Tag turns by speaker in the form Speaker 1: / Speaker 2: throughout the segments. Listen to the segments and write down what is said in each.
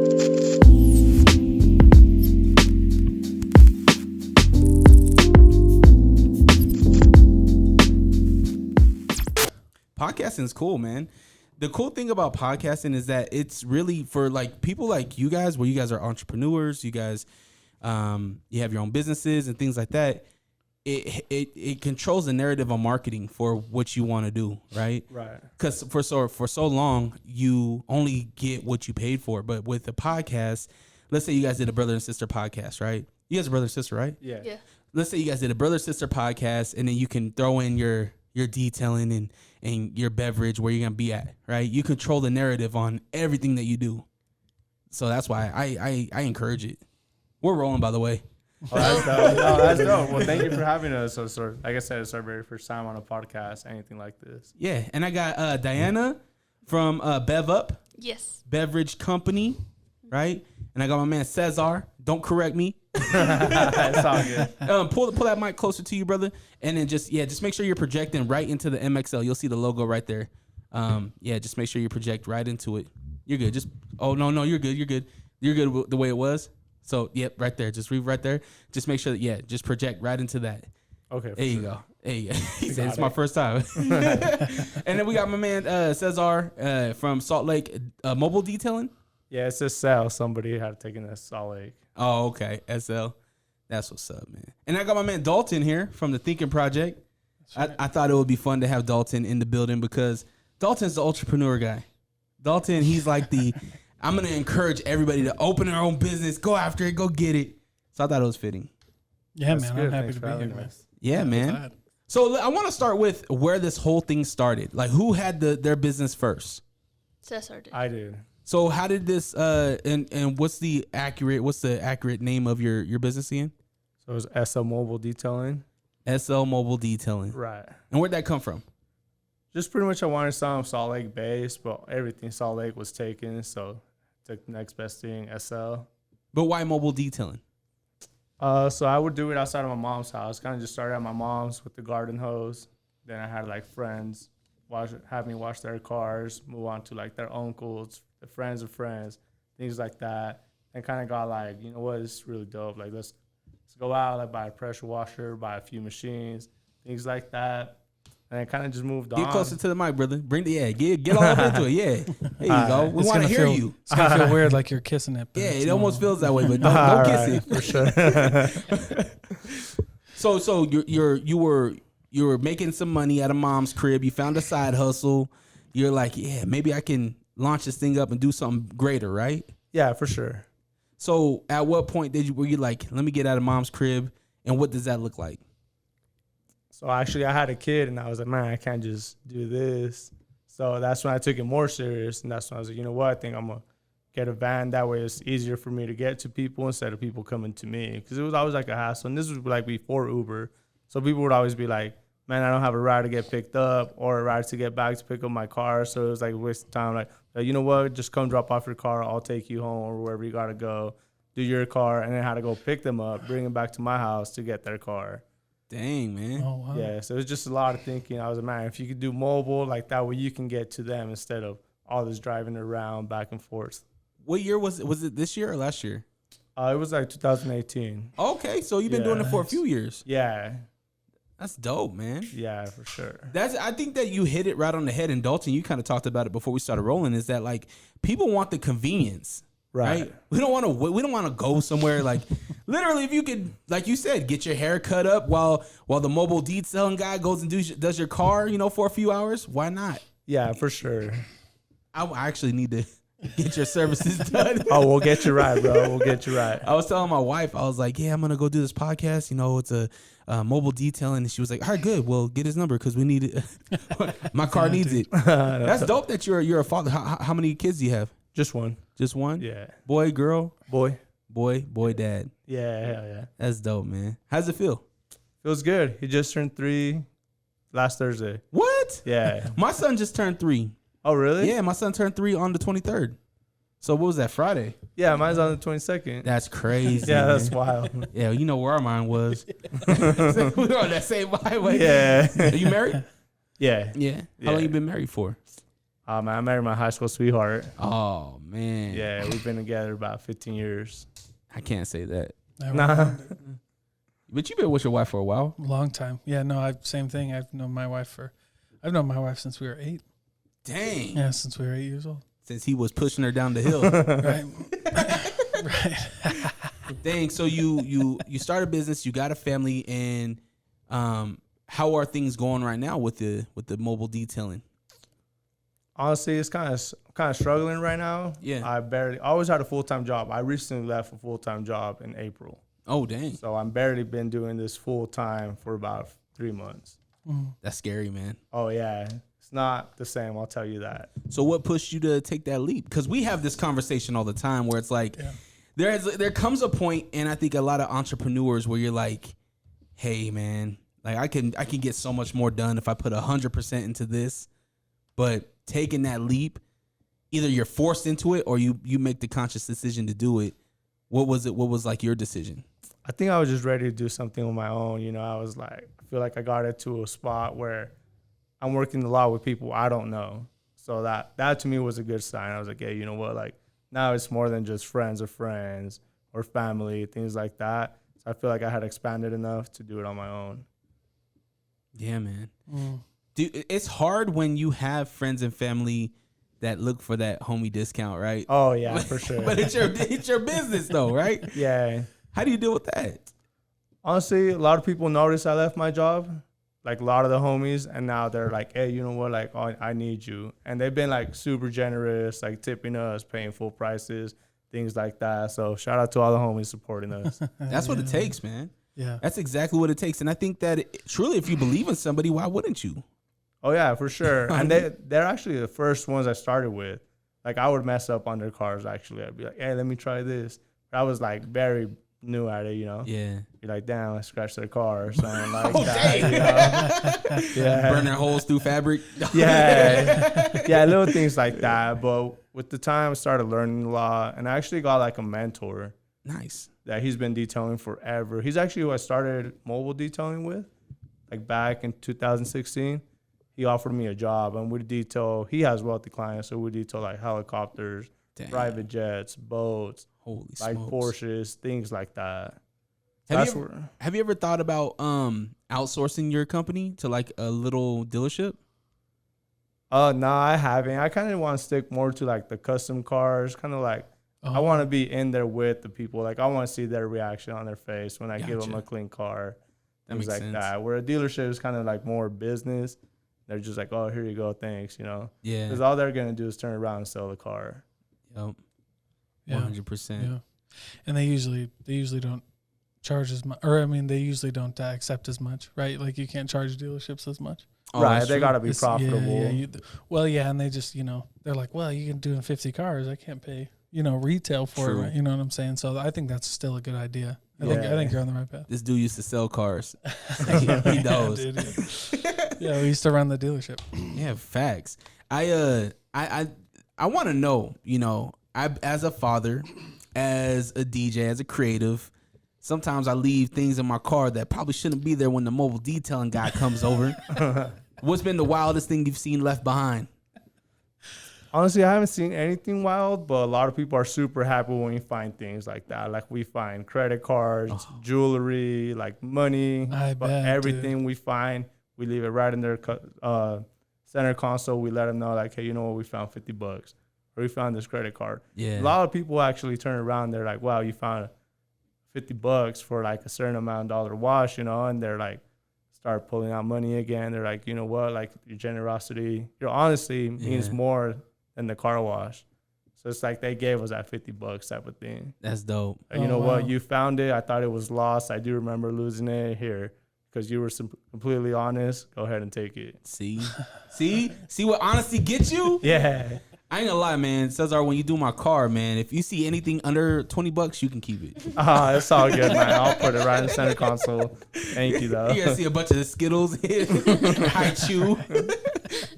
Speaker 1: Podcasting is cool, man. The cool thing about podcasting is that it's really for like people like you guys, where you guys are entrepreneurs, you guys, you have your own businesses and things like that. It controls the narrative on marketing for what you want to do, right?
Speaker 2: Right.
Speaker 1: Because for so long you only get what you paid for, but with the podcast, let's say you guys did a brother and sister podcast, right? You guys are brother and sister, right?
Speaker 2: Yeah.
Speaker 1: Let's say you guys did a brother sister podcast, and then you can throw in your detailing and your beverage where you're gonna be at, right? You control the narrative on everything that you do. So that's why I encourage it. We're rolling, by the way.
Speaker 2: Oh, that's dope. No, that's dope. Well, thank you for having us. So, like I said, it's our very first time on a podcast, anything like this.
Speaker 1: Yeah, and I got Diana from Bev Up.
Speaker 3: Yes.
Speaker 1: Beverage company, right? And I got my man Cesar. Don't correct me.
Speaker 2: It's all good.
Speaker 1: Pull that mic closer to you, brother, and then just make sure you're projecting right into the MXL. You'll see the logo right there. Just make sure you project right into it. You're good. No, you're good. You're good the way it was. So yep, right there. Just read right there. Just make sure that just project right into that.
Speaker 2: Okay.
Speaker 1: There you go. He said it's my first time. And then we got my man Cesar from Salt Lake Mobile Detailing.
Speaker 2: Yeah, it's just sell. Somebody had taken this Salt Lake.
Speaker 1: Oh, okay. SL. That's what's up, man. And I got my man Dalton here from the Thinking Project. Right. I thought it would be fun to have Dalton in the building because Dalton's the entrepreneur guy. Dalton, he's like I'm going to encourage everybody to open their own business, go after it, go get it. So I thought it was fitting.
Speaker 4: Yeah,
Speaker 2: That's
Speaker 4: man.
Speaker 2: good.
Speaker 4: I'm happy
Speaker 2: Thanks
Speaker 4: to
Speaker 2: for
Speaker 4: be
Speaker 2: having
Speaker 4: here, man.
Speaker 2: us.
Speaker 1: Yeah, man. So I want to start with where this whole thing started. Like, who had their business first?
Speaker 3: Cesar did.
Speaker 2: I did.
Speaker 1: So how did this and what's the accurate name of your business again?
Speaker 2: So it was SL Mobile Detailing.
Speaker 1: SL Mobile Detailing.
Speaker 2: Right.
Speaker 1: And where'd that come from?
Speaker 2: Just pretty much I wanted some Salt Lake based, but everything Salt Lake was taken, so took the next best thing, SL.
Speaker 1: But why mobile detailing?
Speaker 2: So I would do it outside of my mom's house. Kind of just started at my mom's with the garden hose. Then I had like friends have me wash their cars, move on to like their uncles, the friends of friends, things like that. And kind of got like, you know what, it's really dope. Like let's go out, like buy a pressure washer, buy a few machines, things like that. And I kind of just moved on.
Speaker 1: Get closer to the mic, brother. Bring get all up into it. Yeah, there you go. We want to hear you.
Speaker 4: It's gonna feel weird, like you're kissing it.
Speaker 1: Yeah, it almost feels that way, but don't kiss it
Speaker 2: for
Speaker 1: So
Speaker 2: sure.
Speaker 1: you were making some money at a mom's crib. You found a side hustle. You're like, yeah, maybe I can launch this thing up and do something greater, right?
Speaker 2: Yeah, for sure.
Speaker 1: So at what point were you like, let me get out of mom's crib, and what does that look like?
Speaker 2: So actually I had a kid and I was like, man, I can't just do this. So that's when I took it more serious. And that's when I was like, you know what? I think I'm going to get a van. That way it's easier for me to get to people instead of people coming to me. Because it was always like a hassle. And this was like before Uber. So people would always be like, man, I don't have a ride to get picked up or a ride to get back to pick up my car. So it was like a waste of time. Like, you know what? Just come drop off your car. I'll take you home or wherever you got to go. Do your car. And then had to go pick them up, bring them back to my house to get their car.
Speaker 1: Dang, man.
Speaker 4: Oh, wow.
Speaker 2: Yeah, so it was just a lot of thinking. I was like, man, if you could do mobile, like that way you can get to them instead of all this driving around back and forth.
Speaker 1: What year was it? Was it this year or last year?
Speaker 2: It was like 2018.
Speaker 1: Okay, so you've been doing it for a few years.
Speaker 2: Yeah.
Speaker 1: That's dope, man.
Speaker 2: Yeah, for sure.
Speaker 1: I think that you hit it right on the head. And Dalton, you kind of talked about it before we started rolling, is that like people want the convenience. Right. We don't want to go somewhere like literally if you could, like you said, get your hair cut up while the mobile detailing guy goes and does your car, for a few hours. Why not?
Speaker 2: Yeah, for sure.
Speaker 1: I actually need to get your services done.
Speaker 2: Oh, we'll get you right, bro. We'll get you right.
Speaker 1: I was telling my wife, I was like, yeah, I'm going to go do this podcast. It's a mobile detailing. And she was like, all right, good. Well, get his number because we need it. My car needs it. That's dope that you're a father. How many kids do you have?
Speaker 2: Just one.
Speaker 1: Just one?
Speaker 2: Yeah.
Speaker 1: Boy, girl?
Speaker 2: Boy,
Speaker 1: dad.
Speaker 2: Yeah, hell yeah.
Speaker 1: That's dope, man. How's it feel?
Speaker 2: Feels good. He just turned 3 last Thursday.
Speaker 1: What?
Speaker 2: Yeah.
Speaker 1: My son just turned 3.
Speaker 2: Oh, really?
Speaker 1: Yeah, my son turned 3 on the 23rd. So what was that, Friday?
Speaker 2: Yeah, mine's on the 22nd.
Speaker 1: That's crazy.
Speaker 2: Yeah,
Speaker 1: man.
Speaker 2: that's wild.
Speaker 1: Yeah, you know where our mind was. We were on that same highway.
Speaker 2: Yeah.
Speaker 1: Are you married?
Speaker 2: Yeah.
Speaker 1: Yeah. How long you been married for?
Speaker 2: I married my high school sweetheart.
Speaker 1: Oh man.
Speaker 2: Yeah, we've been together about 15 years.
Speaker 1: I can't say that.
Speaker 2: Nah.
Speaker 1: But you've been with your wife for a while.
Speaker 4: Long time. Yeah, no, same thing. I've known my wife since we were 8.
Speaker 1: Dang.
Speaker 4: Yeah, since we were 8 years old.
Speaker 1: Since he was pushing her down the hill.
Speaker 4: Right. Right.
Speaker 1: Dang. So you start a business, you got a family, and how are things going right now with the mobile detailing?
Speaker 2: Honestly, it's kind of struggling right now.
Speaker 1: Yeah.
Speaker 2: I always had a full-time job. I recently left a full-time job in April.
Speaker 1: Oh dang.
Speaker 2: So I'm barely been doing this full-time for about 3 months.
Speaker 1: That's scary, man.
Speaker 2: Oh yeah. It's not the same, I'll tell you that.
Speaker 1: So what pushed you to take that leap? Because we have this conversation all the time where it's like there comes a point, and I think a lot of entrepreneurs where you're like, hey man, like I can get so much more done if I put 100% into this. But taking that leap, either you're forced into it or you make the conscious decision to do it. What was it? What was like your decision?
Speaker 2: I think I was just ready to do something on my own. You know, I was like, I feel like I got into a spot where I'm working a lot with people I don't know. So that to me was a good sign. I was like, hey, you know what? Like now it's more than just friends or family, things like that. So I feel like I had expanded enough to do it on my own.
Speaker 1: Yeah, man. Dude, it's hard when you have friends and family that look for that homie discount, right?
Speaker 2: Oh yeah, for sure.
Speaker 1: But it's your business though, right?
Speaker 2: Yeah.
Speaker 1: How do you deal with that?
Speaker 2: Honestly, a lot of people noticed I left my job, like a lot of the homies, and now they're like, hey, you know what? Like, oh, I need you. And they've been like super generous, like tipping us, paying full prices, things like that. So shout out to all the homies supporting us.
Speaker 1: That's what it takes, man.
Speaker 4: Yeah.
Speaker 1: That's exactly what it takes. And I think that truly, if you believe in somebody, why wouldn't you?
Speaker 2: Oh yeah, for sure. And they're actually the first ones I started with. Like I would mess up on their cars actually. I'd be like, hey, let me try this. But I was like very new at it, you know?
Speaker 1: Yeah.
Speaker 2: You're like, damn, I scratched their car or something like that. You know? Yeah.
Speaker 1: Burn their holes through fabric.
Speaker 2: Yeah. Yeah, little things like that. But with the time I started learning a lot, and I actually got like a mentor.
Speaker 1: Nice.
Speaker 2: That he's been detailing forever. He's actually who I started mobile detailing with, like back in 2016. He offered me a job, and we detail. He has wealthy clients, so we detail like helicopters, private jets, boats,
Speaker 1: holy
Speaker 2: like
Speaker 1: smokes.
Speaker 2: Porsches, things like that.
Speaker 1: Have you ever thought about outsourcing your company to like a little dealership?
Speaker 2: No, I haven't. I kind of want to stick more to like the custom cars, kind of like. I want to be in there with the people. Like I want to see their reaction on their face when I give them a clean car, things like that. Where a dealership is kind of like more business. They're just like, oh, here you go, thanks, you know.
Speaker 1: Yeah.
Speaker 2: Because all they're gonna do is turn around and sell the car.
Speaker 1: Yep.
Speaker 4: Yeah.
Speaker 1: 100%.
Speaker 4: Yeah. And they usually don't charge as much, or I mean, they usually don't accept as much, right? Like you can't charge dealerships as much.
Speaker 1: Oh,
Speaker 2: right. They gotta be profitable.
Speaker 4: Yeah, and they just, they're like, well, you can do in 50 cars. I can't pay, retail for it. Right? You know what I'm saying? So I think that's still a good idea. I think you're on the right path.
Speaker 1: This dude used to sell cars. He knows.
Speaker 4: Yeah, we used to run the dealership.
Speaker 1: Yeah, facts. I want to know, I as a father, as a DJ, as a creative, sometimes I leave things in my car that probably shouldn't be there when the mobile detailing guy comes over. What's been the wildest thing you've seen left behind?
Speaker 2: Honestly, I haven't seen anything wild, but a lot of people are super happy when we find things like that. Like we find credit cards, jewelry, like money, everything we find, we leave it right in their center console. We let them know like, hey, you know what? We found $50 or we found this credit card.
Speaker 1: Yeah.
Speaker 2: A lot of people actually turn around. They're like, wow, you found $50 for like a certain amount of dollar wash, and they're like, start pulling out money again. They're like, you know what? Like your generosity, your honesty means more than the car wash. So it's like they gave us that $50 type of thing.
Speaker 1: That's dope.
Speaker 2: And you know what? You found it. I thought it was lost. I do remember losing it here because you were completely honest. Go ahead and take it.
Speaker 1: See what honesty gets you?
Speaker 2: Yeah.
Speaker 1: I ain't gonna lie, man. Cesar, when you do my car, man, if you see anything under $20, you can keep it.
Speaker 2: It's all good, man. I'll put it right in the center console. Thank you, though.
Speaker 1: You gotta see a bunch of Skittles, High Chew,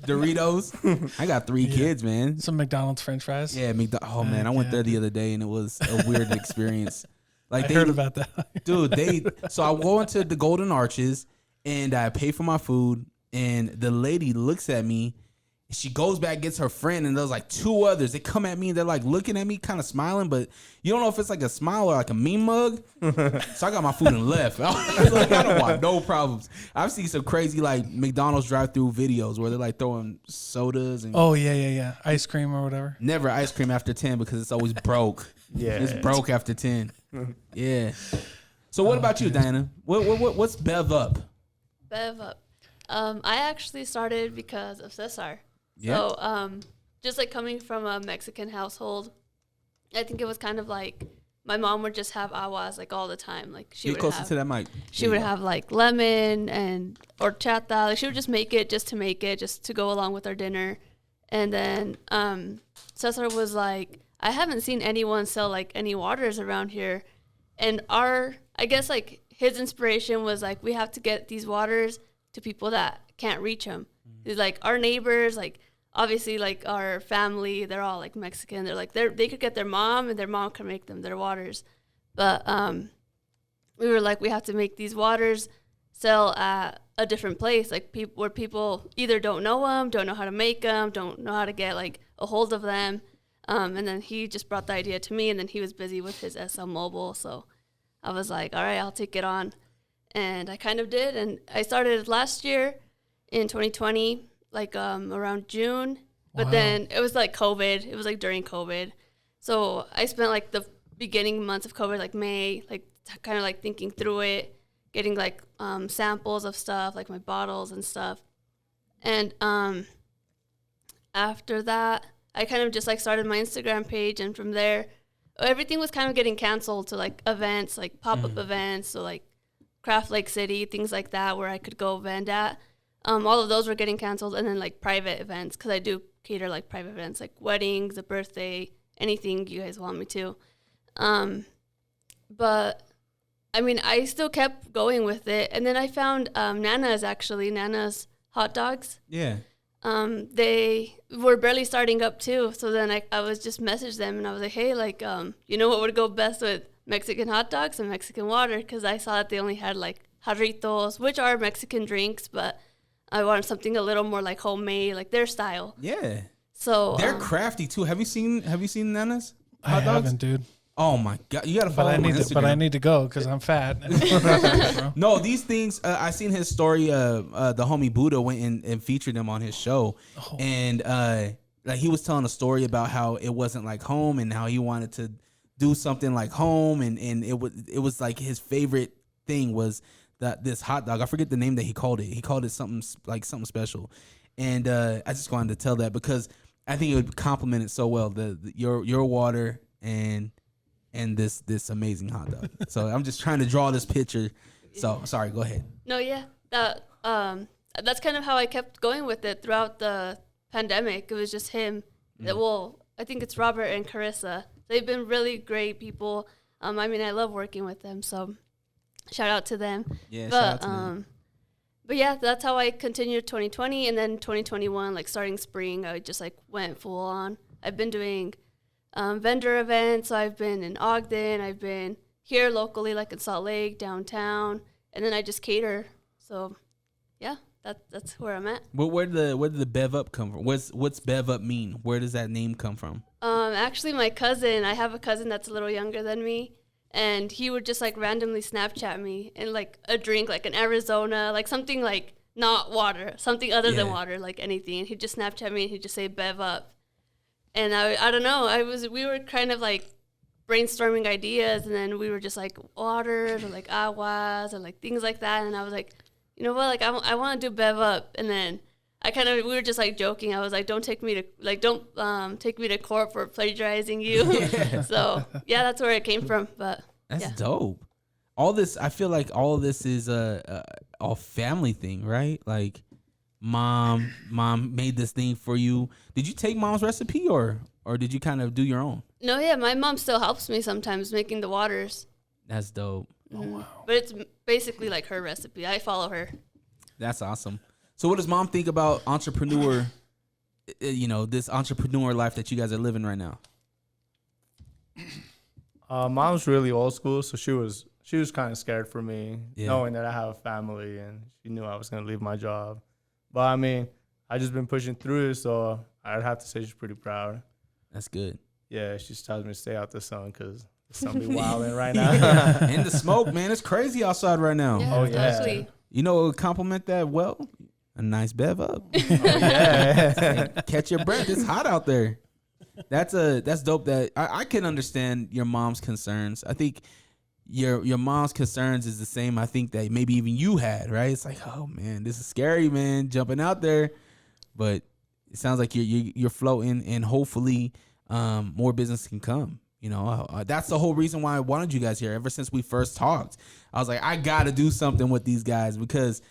Speaker 1: Doritos. I got 3 kids, man.
Speaker 4: Some McDonald's French fries.
Speaker 1: Yeah, Oh man, I went there the other day and it was a weird experience. Like
Speaker 4: I heard about that,
Speaker 1: dude. So I go into the Golden Arches and I pay for my food, and the lady looks at me. She goes back, gets her friend, and there's like 2 others. They come at me, and they're like looking at me, kind of smiling, but you don't know if it's like a smile or like a mean mug. So I got my food and left. I was like, I don't want no problems. I've seen some crazy like McDonald's drive-through videos where they're like throwing sodas and
Speaker 4: ice cream or whatever.
Speaker 1: Never ice cream after 10 because it's always broke.
Speaker 2: Yeah,
Speaker 1: it's broke after 10. Yeah. So what about you, Diana? What's Bev Up?
Speaker 3: Bev Up. I actually started because of Cesar.
Speaker 1: Yeah.
Speaker 3: So, just like coming from a Mexican household, I think it was kind of like my mom would just have aguas like all the time. Like she
Speaker 1: Get
Speaker 3: would
Speaker 1: closer
Speaker 3: have,
Speaker 1: to that mic.
Speaker 3: She would have like lemon and horchata. Like she would just make it just to make it, just to go along with our dinner. And then Cesar was like, I haven't seen anyone sell like any waters around here. And I guess like his inspiration was like, we have to get these waters to people that can't reach them. It's like our neighbors, like obviously like our family, they're all like Mexican. They're like they could get their mom and their mom can make them their waters. But we were like, we have to make these waters sell at a different place, like where people either don't know them, don't know how to make them, don't know how to get like a hold of them. And then he just brought the idea to me, and then he was busy with his SL Mobile. So I was like, all right, I'll take it on. And I kind of did. And I started last year in 2020, like around June. But then it was like COVID. It was like during COVID. So I spent like the beginning months of COVID, like May, like kind of like thinking through it, getting like samples of stuff, like my bottles and stuff. And after that, I kind of just like started my Instagram page, and from there, everything was kind of getting canceled to like events, like pop-up events, so like Craft Lake City, things like that, where I could go vend at. All of those were getting canceled, and then like private events, because I do cater like private events, like weddings, a birthday, anything you guys want me to. But I mean, I still kept going with it, and then I found Nana's hot dogs.
Speaker 1: Yeah.
Speaker 3: They were barely starting up too, so then I was just messaged them, and I was like, hey, like, you know what would go best with Mexican hot dogs and Mexican water? Because I saw that they only had like jarritos, which are Mexican drinks, but I wanted something a little more like homemade, like their style.
Speaker 1: Yeah.
Speaker 3: So
Speaker 1: they're crafty too. Have you seen Nana's
Speaker 4: I
Speaker 1: hot dogs?
Speaker 4: haven't, dude.
Speaker 1: Oh my God, you gotta follow him on Instagram.
Speaker 4: But I need to go because I'm fat.
Speaker 1: No, these things. I seen his story. The homie Buddha went and featured him on his show, and like he was telling a story about how it wasn't like home, and how he wanted to do something like home, and it was like his favorite thing was this hot dog. I forget the name that he called it. He called it something special, and I just wanted to tell that because I think it would complement it so well. Your water and this amazing hot dog. So I'm just trying to draw this picture. So sorry, go ahead.
Speaker 3: No, yeah, that's kind of how I kept going with it throughout the pandemic. It was just him. Well, I think it's Robert and Carissa. They've been really great people. I mean, I love working with them. So shout out to them.
Speaker 1: Yeah, shout out to them.
Speaker 3: But yeah, that's how I continued 2020, and then 2021, like starting spring, I just like went full on. I've been doing vendor events. So I've been in Ogden. I've been here locally, like in Salt Lake, downtown, and then I just cater. So, yeah, that's where I'm at.
Speaker 1: Where did the Bev Up come from? What's Bev Up mean? Where does that name come from?
Speaker 3: Actually, I have a cousin that's a little younger than me, and he would just like randomly Snapchat me and like a drink, like an Arizona, like something like not water, something other than water, like anything. And he'd just Snapchat me and he'd just say Bev Up. And I don't know, we were kind of like brainstorming ideas, and then we were just like waters or like aguas or like things like that. And I was like, you know what, like I want to do Bev Up. And then we were just like joking. I was like, don't take me to court for plagiarizing you. So yeah, that's where it came from. But
Speaker 1: that's dope. I feel like all of this is a family thing, right? Like mom made this thing for you. Did you take mom's recipe or did you kind of do your own?
Speaker 3: No, yeah, my mom still helps me sometimes making the waters.
Speaker 1: That's dope.
Speaker 3: Oh wow. But it's basically like her recipe. I follow her.
Speaker 1: That's awesome. So what does mom think about entrepreneur, this entrepreneur life that you guys are living right now?
Speaker 2: Mom's really old school, so she was kind of scared for me, knowing that I have a family, and she knew I was going to leave my job. But I mean, I just been pushing through it, so I'd have to say she's pretty proud.
Speaker 1: That's good.
Speaker 2: Yeah, she just tells me to stay out the sun because the sun be wilding right now.
Speaker 1: And the smoke, man, it's crazy outside right now.
Speaker 3: Yeah,
Speaker 2: Oh,
Speaker 3: exactly.
Speaker 1: You know what would compliment that well? A nice Bev Up.
Speaker 2: Yeah.
Speaker 1: Catch your breath. It's hot out there. That's dope. That I can understand your mom's concerns. I think your mom's concerns is the same. I think that maybe even you had, right? It's like, oh man, this is scary, man, jumping out there. But it sounds like you're floating, and hopefully more business can come. You know, that's the whole reason why I wanted you guys here. Ever since we first talked, I was like, I got to do something with these guys, because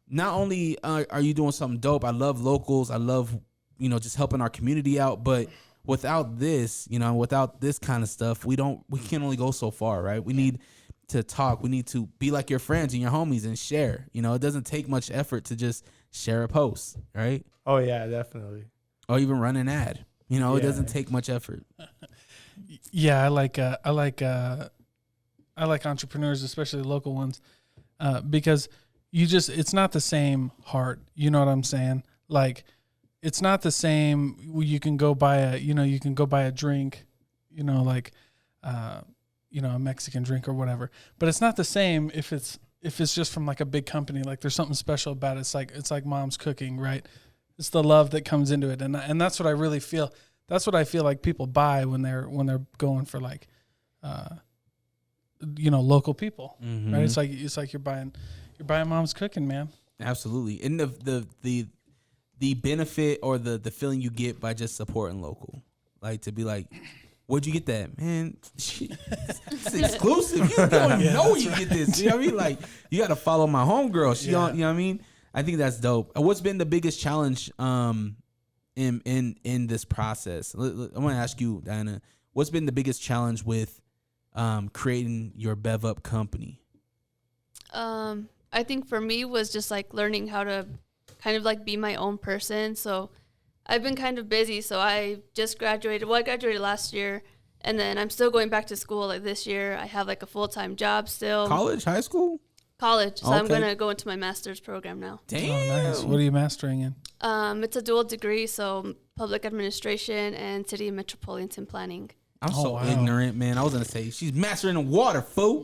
Speaker 1: not only are you doing something dope, I love locals, I love, you know, just helping our community out, but without this, you know, without this kind of stuff, we can only go so far, right? We need to talk. We need to be like your friends and your homies and share. You know, it doesn't take much effort to just share a post, right?
Speaker 2: Oh yeah, definitely.
Speaker 1: Or even run an ad. You know, it doesn't take much effort.
Speaker 4: Yeah, I like entrepreneurs, especially local ones, because it's not the same heart. You know what I'm saying? Like, it's not the same. You can go buy a drink, you know, like, you know, a Mexican drink or whatever. But it's not the same if it's just from like a big company. Like, there's something special about it. It's like mom's cooking, right? It's the love that comes into it, and that's what I really feel. That's what I feel like people buy when they're going for, like, you know, local people, right? It's like you're buying mom's cooking, man.
Speaker 1: Absolutely. And the benefit or the feeling you get by just supporting local, like, to be like, where'd you get that, man? It's exclusive. You don't know you get this. You know what I mean? Like, you got to follow my homegirl. She don't, you know what I mean? I think that's dope. What's been the biggest challenge in this process? I want to ask you, Diana, what's been the biggest challenge with creating your Bev Up company?
Speaker 3: I think for me was just like learning how to kind of like be my own person. So I've been kind of busy. So I just graduated. Well, I graduated last year, and then I'm still going back to school like this year. I have like a full-time job still.
Speaker 1: College, high school?
Speaker 3: College. So
Speaker 1: Okay.
Speaker 3: I'm going to go into my master's program now.
Speaker 1: Damn.
Speaker 4: Oh, nice. What are you mastering in?
Speaker 3: It's a dual degree, so public administration and city and metropolitan planning.
Speaker 1: I'm so
Speaker 4: wow.
Speaker 1: ignorant, man. I was going to say, she's mastering the water, fool.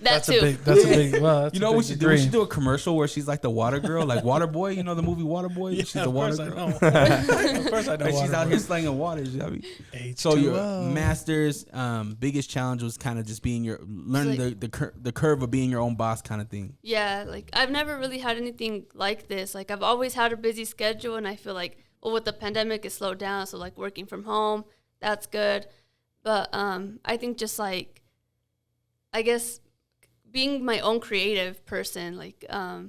Speaker 3: That's
Speaker 4: a big. That's a big. Well, that's
Speaker 1: You know
Speaker 4: a
Speaker 1: what we
Speaker 4: big
Speaker 1: should do?
Speaker 4: degree.
Speaker 1: We should do a commercial where she's like the water girl, like Water Boy. You know the movie Water Boy?
Speaker 4: Yeah,
Speaker 1: She's a
Speaker 4: of
Speaker 1: water
Speaker 4: course I
Speaker 1: girl.
Speaker 4: know. Of course I know.
Speaker 1: And she's
Speaker 4: water
Speaker 1: out
Speaker 4: boy.
Speaker 1: here slanging water. You know what I mean?
Speaker 4: H2O.
Speaker 1: So your master's biggest challenge was kind of just being learning the curve of being your own boss kind of thing.
Speaker 3: Yeah, like I've never really had anything like this. Like I've always had a busy schedule, and I feel like, well, with the pandemic, it slowed down. So like working from home, that's good. But I think just like, I guess, being my own creative person, like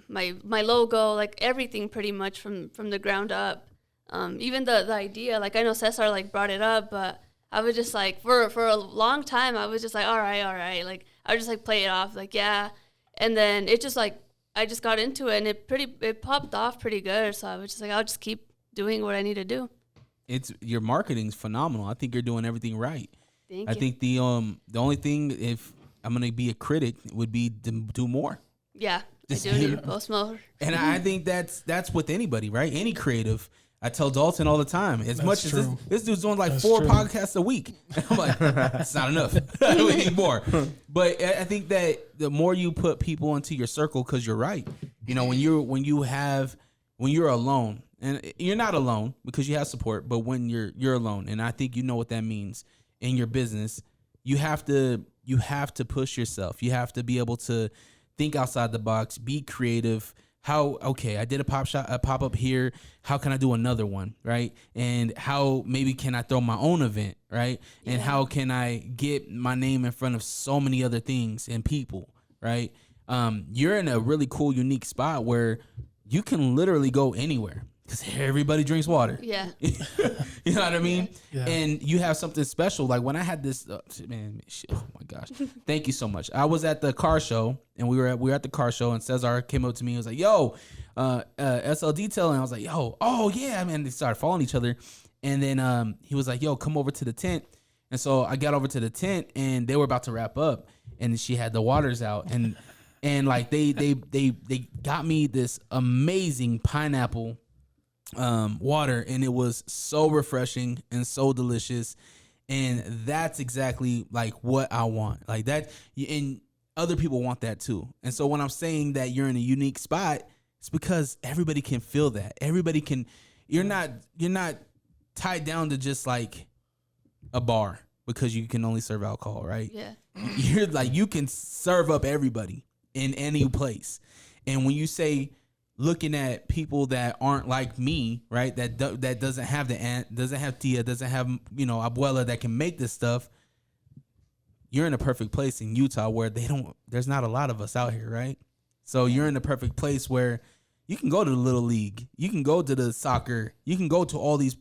Speaker 3: my logo, like everything pretty much from the ground up. Even the idea, like I know Cesar like brought it up, but I was just like, for a long time, I was just like, all right. Like I would just like play it off, like, yeah. And then it just like, I just got into it, and it popped off pretty good. So I was just like, I'll just keep doing what I need to do.
Speaker 1: Your marketing's phenomenal. I think you're doing everything right.
Speaker 3: Thank
Speaker 1: I
Speaker 3: you.
Speaker 1: think the only thing, if I'm gonna be a critic, would be to do more.
Speaker 3: Yeah,
Speaker 1: Just
Speaker 3: I do
Speaker 1: hit
Speaker 3: need
Speaker 1: it.
Speaker 3: to post more.
Speaker 1: And I think that's with anybody, right? Any creative. I tell Dalton all the time, as much as
Speaker 4: true.
Speaker 1: this dude's doing like
Speaker 4: That's
Speaker 1: 4
Speaker 4: true.
Speaker 1: podcasts a week. I'm like, it's not enough. We need more. But I think that the more you put people into your circle, because you're right. You know, when you're alone, and you're not alone because you have support, but when you're alone, and I think you know what that means in your business, you have to push yourself. You have to be able to think outside the box, be creative. I did a pop up here. How can I do another one, right? And how maybe can I throw my own event, right? And how can I get my name in front of so many other things and people, right? You're in a really cool, unique spot where you can literally go anywhere because everybody drinks water.
Speaker 3: Yeah.
Speaker 1: You know what I mean?
Speaker 4: Yeah.
Speaker 1: And you have something special. Like when I had this, oh my gosh. Thank you so much. I was at the car show, and we were at the car show, and Cesar came up to me and was like, yo, SL Detailing. I was like, yo, oh yeah. And they started following each other. And then he was like, yo, come over to the tent. And so I got over to the tent, and they were about to wrap up, and she had the waters out. And And like they got me this amazing pineapple water, and it was so refreshing and so delicious. And that's exactly like what I want. Like that, and other people want that too. And so when I'm saying that you're in a unique spot, it's because everybody can feel that. Everybody can. You're not tied down to just like a bar because you can only serve alcohol, right?
Speaker 3: Yeah.
Speaker 1: You're like, you can serve up everybody in any place. And when you say looking at people that aren't like me, right? That doesn't have the aunt, doesn't have tia, doesn't have, abuela that can make this stuff. You're in a perfect place in Utah where there's not a lot of us out here, right? So you're in the perfect place where you can go to the Little League, you can go to the soccer, you can go to all these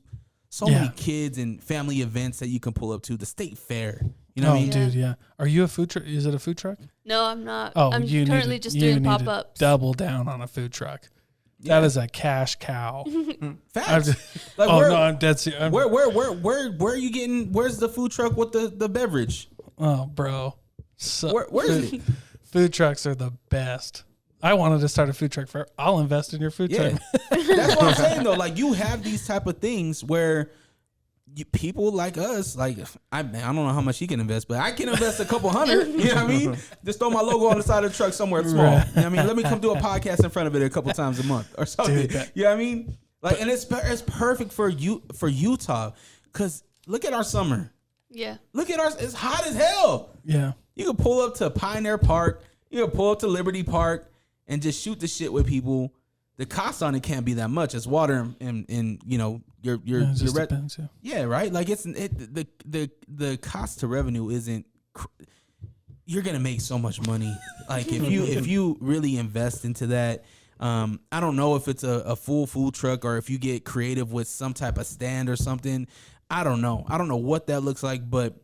Speaker 1: many kids and family events that you can pull up to, the state fair. You know what I mean?
Speaker 4: Dude, yeah. Are you a food truck? Is it a food truck?
Speaker 3: No, I'm not.
Speaker 4: Oh,
Speaker 3: I'm
Speaker 4: you
Speaker 3: currently just doing pop-ups.
Speaker 4: Double down on a food truck.
Speaker 1: Yeah.
Speaker 4: That is a cash cow.
Speaker 1: Facts.
Speaker 4: Like, I'm dead serious.
Speaker 1: Where are you getting? Where's the food truck with the beverage?
Speaker 4: Oh, bro. So,
Speaker 1: Where is it?
Speaker 4: Food trucks are the best. I wanted to start a food truck. I'll invest in your food truck.
Speaker 1: That's what I'm saying though. Like you have these type of things where people like us, like I don't know how much you can invest, but I can invest a couple hundred. You know what I mean? Just throw my logo on the side of the truck somewhere small.
Speaker 4: Right.
Speaker 1: You know what I mean? Let me come do a podcast in front of it a couple times a month or something.
Speaker 4: Dude,
Speaker 1: you know what I mean? Like, and it's perfect for Utah because look at our summer.
Speaker 3: Yeah.
Speaker 1: Look at ours. It's hot as hell.
Speaker 4: Yeah.
Speaker 1: You can pull up to Pioneer Park. You can pull up to Liberty Park and just shoot the shit with people. The cost on it can't be that much. It's water and your
Speaker 4: depends,
Speaker 1: yeah, right. Like the cost to revenue isn't. You're gonna make so much money. Like if you really invest into that. I don't know if it's a full food truck or if you get creative with some type of stand or something. I don't know. I don't know what that looks like, but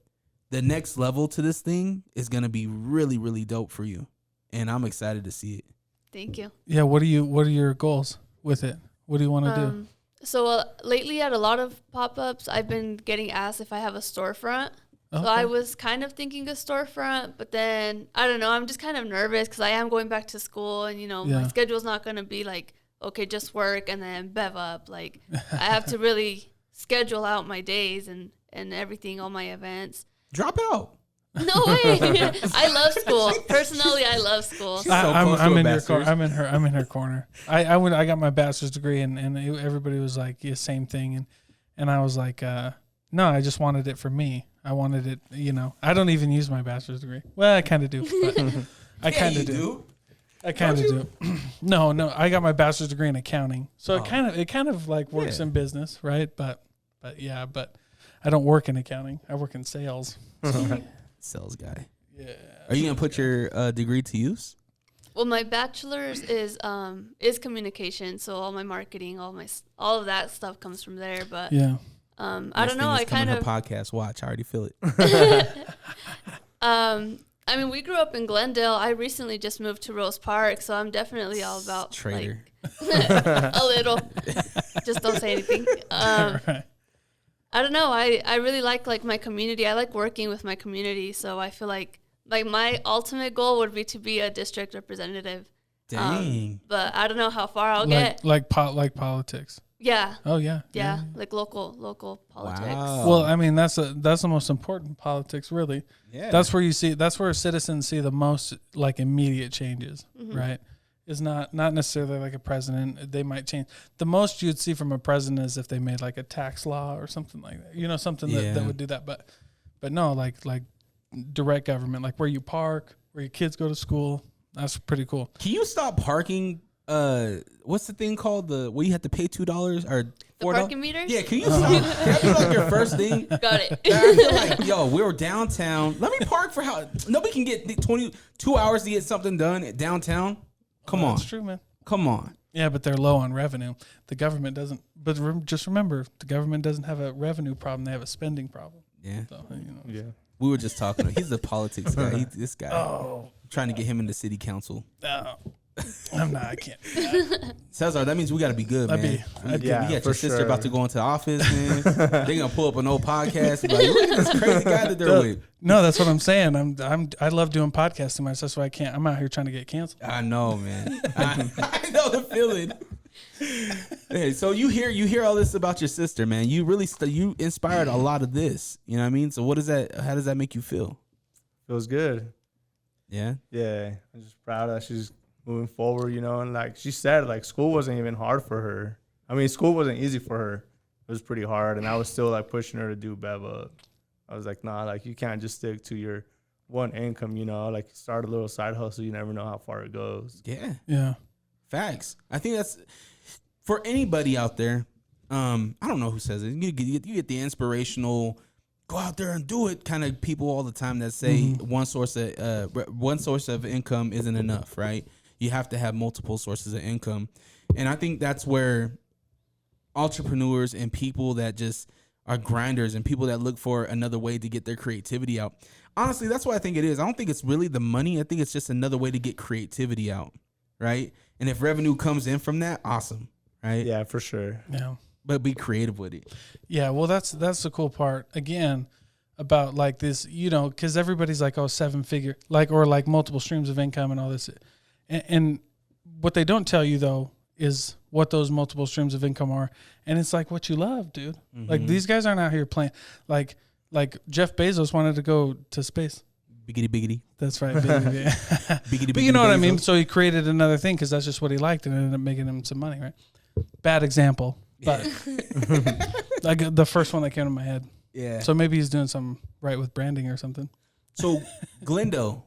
Speaker 1: the next level to this thing is gonna be really, really dope for you, and I'm excited to see it.
Speaker 3: Thank you.
Speaker 4: Yeah. What are your goals with it? What do you want to do?
Speaker 3: So lately at a lot of pop-ups, I've been getting asked if I have a storefront.
Speaker 4: Okay.
Speaker 3: So I was kind of thinking a storefront, but then I don't know. I'm just kind of nervous because I am going back to school, and my schedule's not going to be like, okay, just work and then Bev Up. Like I have to really schedule out my days and everything, all my events.
Speaker 1: Drop out.
Speaker 3: No way. I love school. Personally, I love school.
Speaker 4: I'm in your corner. I'm in her corner. I got my bachelor's degree and everybody was like, yeah, same thing. And I was like, no, I just wanted it for me. I wanted it, I don't even use my bachelor's degree. Well, I kind of do. But I kind of do. I kind of do. No, I got my bachelor's degree in accounting. So it kind of like works in business, right? But I don't work in accounting. I work in sales.
Speaker 1: Sales guy.
Speaker 4: Yeah.
Speaker 1: Are you gonna put your degree to use?
Speaker 3: Well, my bachelor's is communication, so all my marketing, all of that stuff comes from there. But
Speaker 4: yeah,
Speaker 3: I don't know. I kind of
Speaker 1: podcast. Watch, I already feel it.
Speaker 3: I mean, we grew up in Glendale. I recently just moved to Rose Park, so I'm definitely all about
Speaker 1: traitor.
Speaker 3: A little. Just don't say anything.
Speaker 4: Right.
Speaker 3: I don't know. I really like my community. I like working with my community. So I feel like my ultimate goal would be to be a district representative.
Speaker 1: Dang.
Speaker 3: But I don't know how far I'll get.
Speaker 4: Like politics.
Speaker 3: Yeah.
Speaker 4: Oh yeah.
Speaker 3: Yeah. Like local politics.
Speaker 1: Wow.
Speaker 4: Well, I mean that's the most important politics, really.
Speaker 1: Yeah.
Speaker 4: That's where citizens see the most like immediate changes, right? Is not necessarily like a president. They might change. The most you'd see from a president is if they made like a tax law or something like that. Something that would do that. But no, like direct government, like where you park, where your kids go to school. That's pretty cool.
Speaker 1: Can you stop parking? What's the thing called? Where you have to pay $2 or $4?
Speaker 3: The parking meters?
Speaker 1: Yeah, can you stop? Can that be like your first thing?
Speaker 3: Got it.
Speaker 1: I feel like, yo, we were downtown. Let me park for how nobody can get 22 hours to get something done at downtown. Come on.
Speaker 4: That's true, man.
Speaker 1: Come on.
Speaker 4: Yeah, but they're low on revenue. The government doesn't. But just remember, the government doesn't have a revenue problem. They have a spending problem.
Speaker 1: Yeah.
Speaker 4: So,
Speaker 2: Yeah.
Speaker 1: We were just talking. He's the politics guy. This guy.
Speaker 4: Oh.
Speaker 1: Trying to get him into city council.
Speaker 4: I'm not. I can't.
Speaker 1: Cesar, that means we got to be good, man.
Speaker 4: That'd
Speaker 1: We
Speaker 2: Yeah,
Speaker 1: got your
Speaker 2: for
Speaker 1: sister
Speaker 2: sure.
Speaker 1: about to go into the office, man. They're gonna pull up an old podcast. And be like, look at this crazy guy that they're with.
Speaker 4: No, that's what I'm saying. I love doing podcasting. That's why I can't. I'm out here trying to get canceled.
Speaker 1: I know, man. I know the feeling. Hey, so you hear all this about your sister, man. You really you inspired a lot of this. You know what I mean? So what is that? How does that make you feel?
Speaker 2: Feels good.
Speaker 1: Yeah.
Speaker 2: Yeah, I'm just proud that she's moving forward, you know. And like she said, like school wasn't even hard for her. I mean, school wasn't easy for her. It was pretty hard, and I was still like pushing her to do Bev Up. I was like, nah, like you can't just stick to your one income, you know. Like start a little side hustle. You never know how far it goes.
Speaker 1: Yeah.
Speaker 4: Yeah.
Speaker 1: Facts. I think that's for anybody out there. I don't know who says it. You get the inspirational, go out there and do it kind of people all the time that say one source of income isn't enough, right? You have to have multiple sources of income. And I think that's where entrepreneurs and people that just are grinders and people that look for another way to get their creativity out. Honestly, that's what I think it is. I don't think it's really the money. I think it's just another way to get creativity out, right? And if revenue comes in from that, awesome, right?
Speaker 2: Yeah, for sure.
Speaker 4: Yeah.
Speaker 1: But be creative with it.
Speaker 4: Yeah, well, that's the cool part again about like this, you know, because everybody's like, oh, 7-figure, like or like multiple streams of income and all this, and what they don't tell you though is what those multiple streams of income are, and it's like what you love, dude. Like these guys aren't out here playing like Jeff Bezos wanted to go to space.
Speaker 1: Biggity.
Speaker 4: That's right, baby.
Speaker 1: Biggity,
Speaker 4: But you know what I
Speaker 1: Bezos.
Speaker 4: mean. So he created another thing because that's just what he liked, and it ended up making him some money, right? Bad example. But like the first one that came to my head.
Speaker 1: Yeah.
Speaker 4: So maybe he's doing something right with branding or something.
Speaker 1: So Glendo,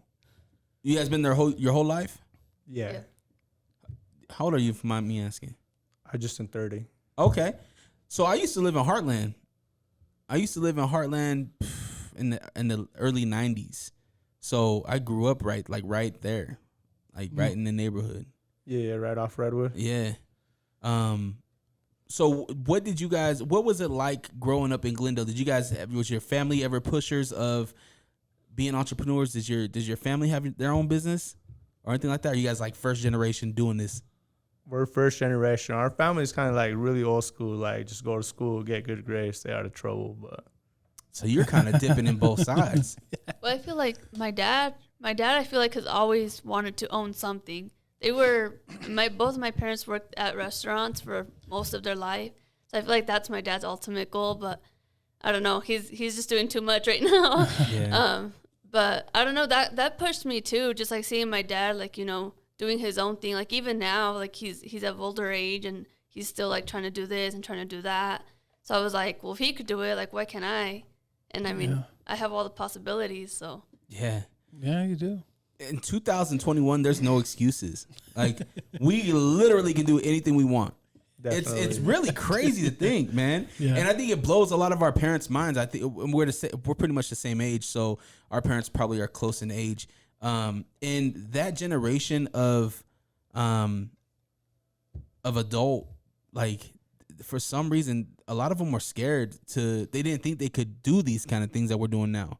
Speaker 1: you guys been there your whole life?
Speaker 2: Yeah.
Speaker 3: Yeah.
Speaker 1: How old are you, if you mind me asking?
Speaker 2: I just turned 30.
Speaker 1: Okay. So I used to live in Heartland. In the early 90s. So I grew up right there. Like right in the neighborhood.
Speaker 2: Yeah, right off Redwood.
Speaker 1: Yeah. So what was it like growing up in Glendale? Was your family ever pushers of being entrepreneurs? Does your family have their own business or anything like that? Are you guys like first generation doing this?
Speaker 2: We're first generation. Our family's kind of like really old school, like just go to school, get good grades, stay out of trouble. But
Speaker 1: So you're kind of dipping in both sides.
Speaker 3: Well, I feel like my dad, I feel like has always wanted to own something. Both of my parents worked at restaurants for most of their life. So I feel like that's my dad's ultimate goal, but I don't know. He's just doing too much right now.
Speaker 1: Yeah.
Speaker 3: But I don't know, that pushed me too, just like seeing my dad, like, you know, doing his own thing. Like even now, like he's of older age and he's still like trying to do this and trying to do that. So I was like, well, if he could do it, like why can't I? And I mean, I have all the possibilities, so.
Speaker 1: Yeah.
Speaker 4: Yeah, you do.
Speaker 1: In 2021, there's no excuses. Like we literally can do anything we want.
Speaker 2: definitely.
Speaker 1: It's really crazy to think, man.
Speaker 4: Yeah.
Speaker 1: And I think it blows a lot of our parents' minds. I think we're pretty much the same age, so our parents probably are close in age. And that generation of adult, like for some reason, a lot of them were scared they didn't think they could do these kind of things that we're doing now.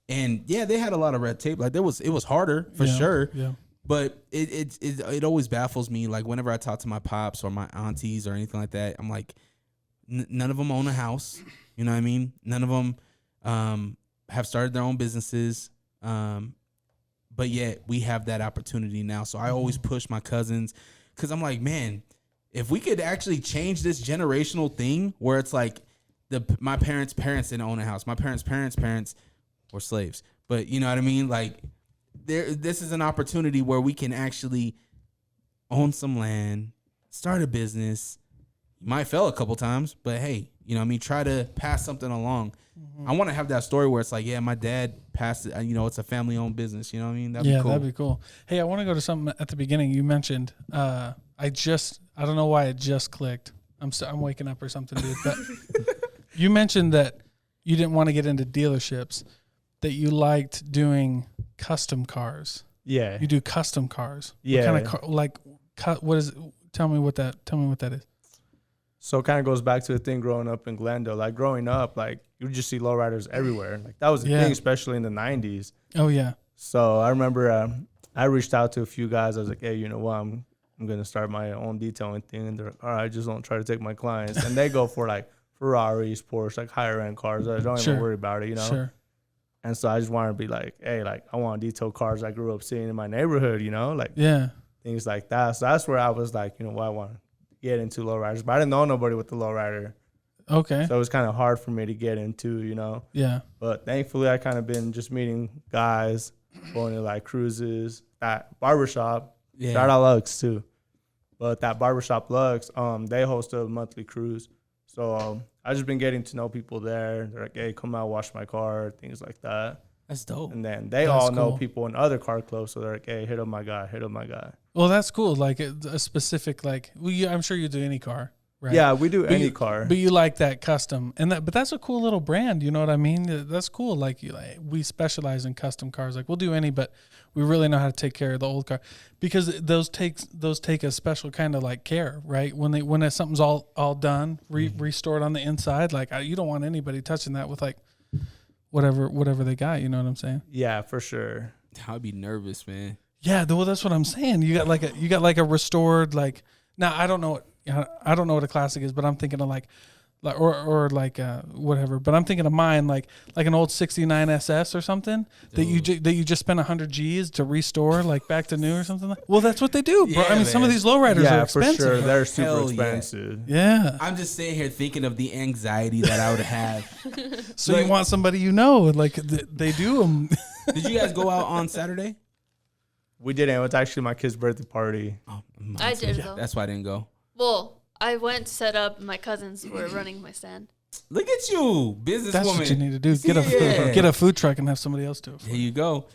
Speaker 1: And yeah, they had a lot of red tape. Like it was harder for sure.
Speaker 4: Yeah.
Speaker 1: But it always baffles me. Like whenever I talk to my pops or my aunties or anything like that, I'm like, none of them own a house. You know what I mean? None of them have started their own businesses. But yet we have that opportunity now. So I always push my cousins because I'm like, man, if we could actually change this generational thing where it's like my parents' parents didn't own a house. My parents' parents were slaves. But you know what I mean? Like this is an opportunity where we can actually own some land, start a business. You might fail a couple times, but hey, you know what I mean? Try to pass something along. Mm-hmm. I want to have that story where it's like, yeah, my dad passed it. You know, it's a family-owned business. You know what I mean? That'd be cool.
Speaker 4: That'd be cool. Hey, I want to go to something at the beginning. You mentioned, I don't know why it just clicked. I'm waking up or something, dude. But you mentioned that you didn't want to get into dealerships, that you liked doing custom cars.
Speaker 2: Yeah.
Speaker 4: You do custom cars.
Speaker 2: Yeah.
Speaker 4: What kind of car, what is it? Tell me what that is.
Speaker 2: So it kind of goes back to the thing growing up in Glendale. Like growing up, like you would just see lowriders everywhere. Like that was the thing, especially in the 90s.
Speaker 4: Oh yeah.
Speaker 2: So I remember I reached out to a few guys. I was like, hey, you know what? I'm gonna start my own detailing thing, and they're like, all right, just don't try to take my clients. And they go for like Ferraris, Porsche, like higher end cars. I don't even worry about it, you know.
Speaker 4: Sure.
Speaker 2: And so I just wanted to be like, hey, like I want to detail cars I grew up seeing in my neighborhood, you know, like things like that. So that's where I was like, you know what, I want to get into lowriders, but I didn't know nobody with the lowrider.
Speaker 4: Okay.
Speaker 2: So it was kind of hard for me to get into, you know.
Speaker 4: Yeah.
Speaker 2: But thankfully, I kind of been just meeting guys, going to like cruises, that barbershop.
Speaker 1: Yeah.
Speaker 2: Shout out Lux too. But that barbershop Lux, they host a monthly cruise. So I just been getting to know people there. They're like, hey, come out, wash my car, things like that.
Speaker 1: That's dope.
Speaker 2: And then they all know people in other car clubs. So they're like, hey, hit up my guy, hit up my guy.
Speaker 4: Well, that's cool. Like a specific, like, I'm sure you do any car, right?
Speaker 2: Yeah, we do any car.
Speaker 4: But you like that custom, and but that's a cool little brand. You know what I mean? That's cool. Like, we specialize in custom cars. Like, we'll do any, but we really know how to take care of the old car, because those take a special kind of like care, right? When something's all done, restored on the inside, like you don't want anybody touching that with like whatever they got. You know what I'm saying?
Speaker 2: Yeah, for sure.
Speaker 1: I'd be nervous, man.
Speaker 4: Yeah, well, that's what I'm saying. You got like a restored, like, now I don't know what a classic is, but I'm thinking of like whatever. But I'm thinking of mine like an old '69 SS or something. Dude. that you just spent 100 G's to restore like back to new or something. Well, that's what they do, bro.
Speaker 1: Yeah,
Speaker 4: I mean, some of these lowriders are expensive.
Speaker 2: For sure, they're super
Speaker 1: Hell
Speaker 2: expensive.
Speaker 4: Yeah.
Speaker 1: I'm just sitting here thinking of the anxiety that I would have.
Speaker 4: So you want somebody like they do them.
Speaker 1: Did you guys go out on Saturday?
Speaker 2: We didn't. It was actually my kid's birthday party.
Speaker 1: Oh,
Speaker 3: I did though.
Speaker 1: That's why I didn't go.
Speaker 3: Well, I went to set up. My cousins were running my stand.
Speaker 1: Look at you, businesswoman.
Speaker 4: That's what you need to do. Get a food truck and have somebody else do it.
Speaker 1: There you go.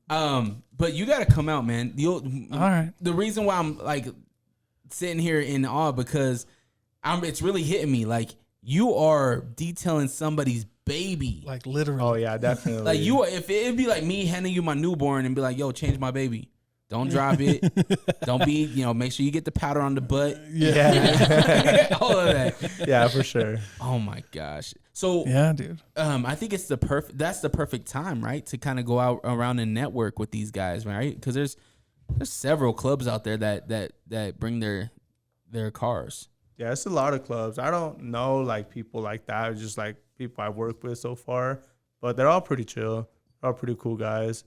Speaker 1: But you got to come out, man.
Speaker 4: All right.
Speaker 1: The reason why I'm like sitting here in awe, because it's really hitting me. Like, you are detailing somebody's baby.
Speaker 4: Like, literally.
Speaker 2: Oh yeah, definitely.
Speaker 1: Like, if it'd be like me handing you my newborn and be like, yo, change my baby. Don't drop it. Don't be, make sure you get the powder on the butt.
Speaker 2: Yeah.
Speaker 1: All of that.
Speaker 2: Yeah, for sure.
Speaker 1: Oh my gosh. So
Speaker 4: yeah, dude.
Speaker 1: I think it's that's the perfect time, right? To kind of go out around and network with these guys, right? Because there's several clubs out there that bring their cars.
Speaker 2: Yeah, it's a lot of clubs. I don't know like people like that. It's just like people I work with so far. But they're all pretty chill. They're all pretty cool guys.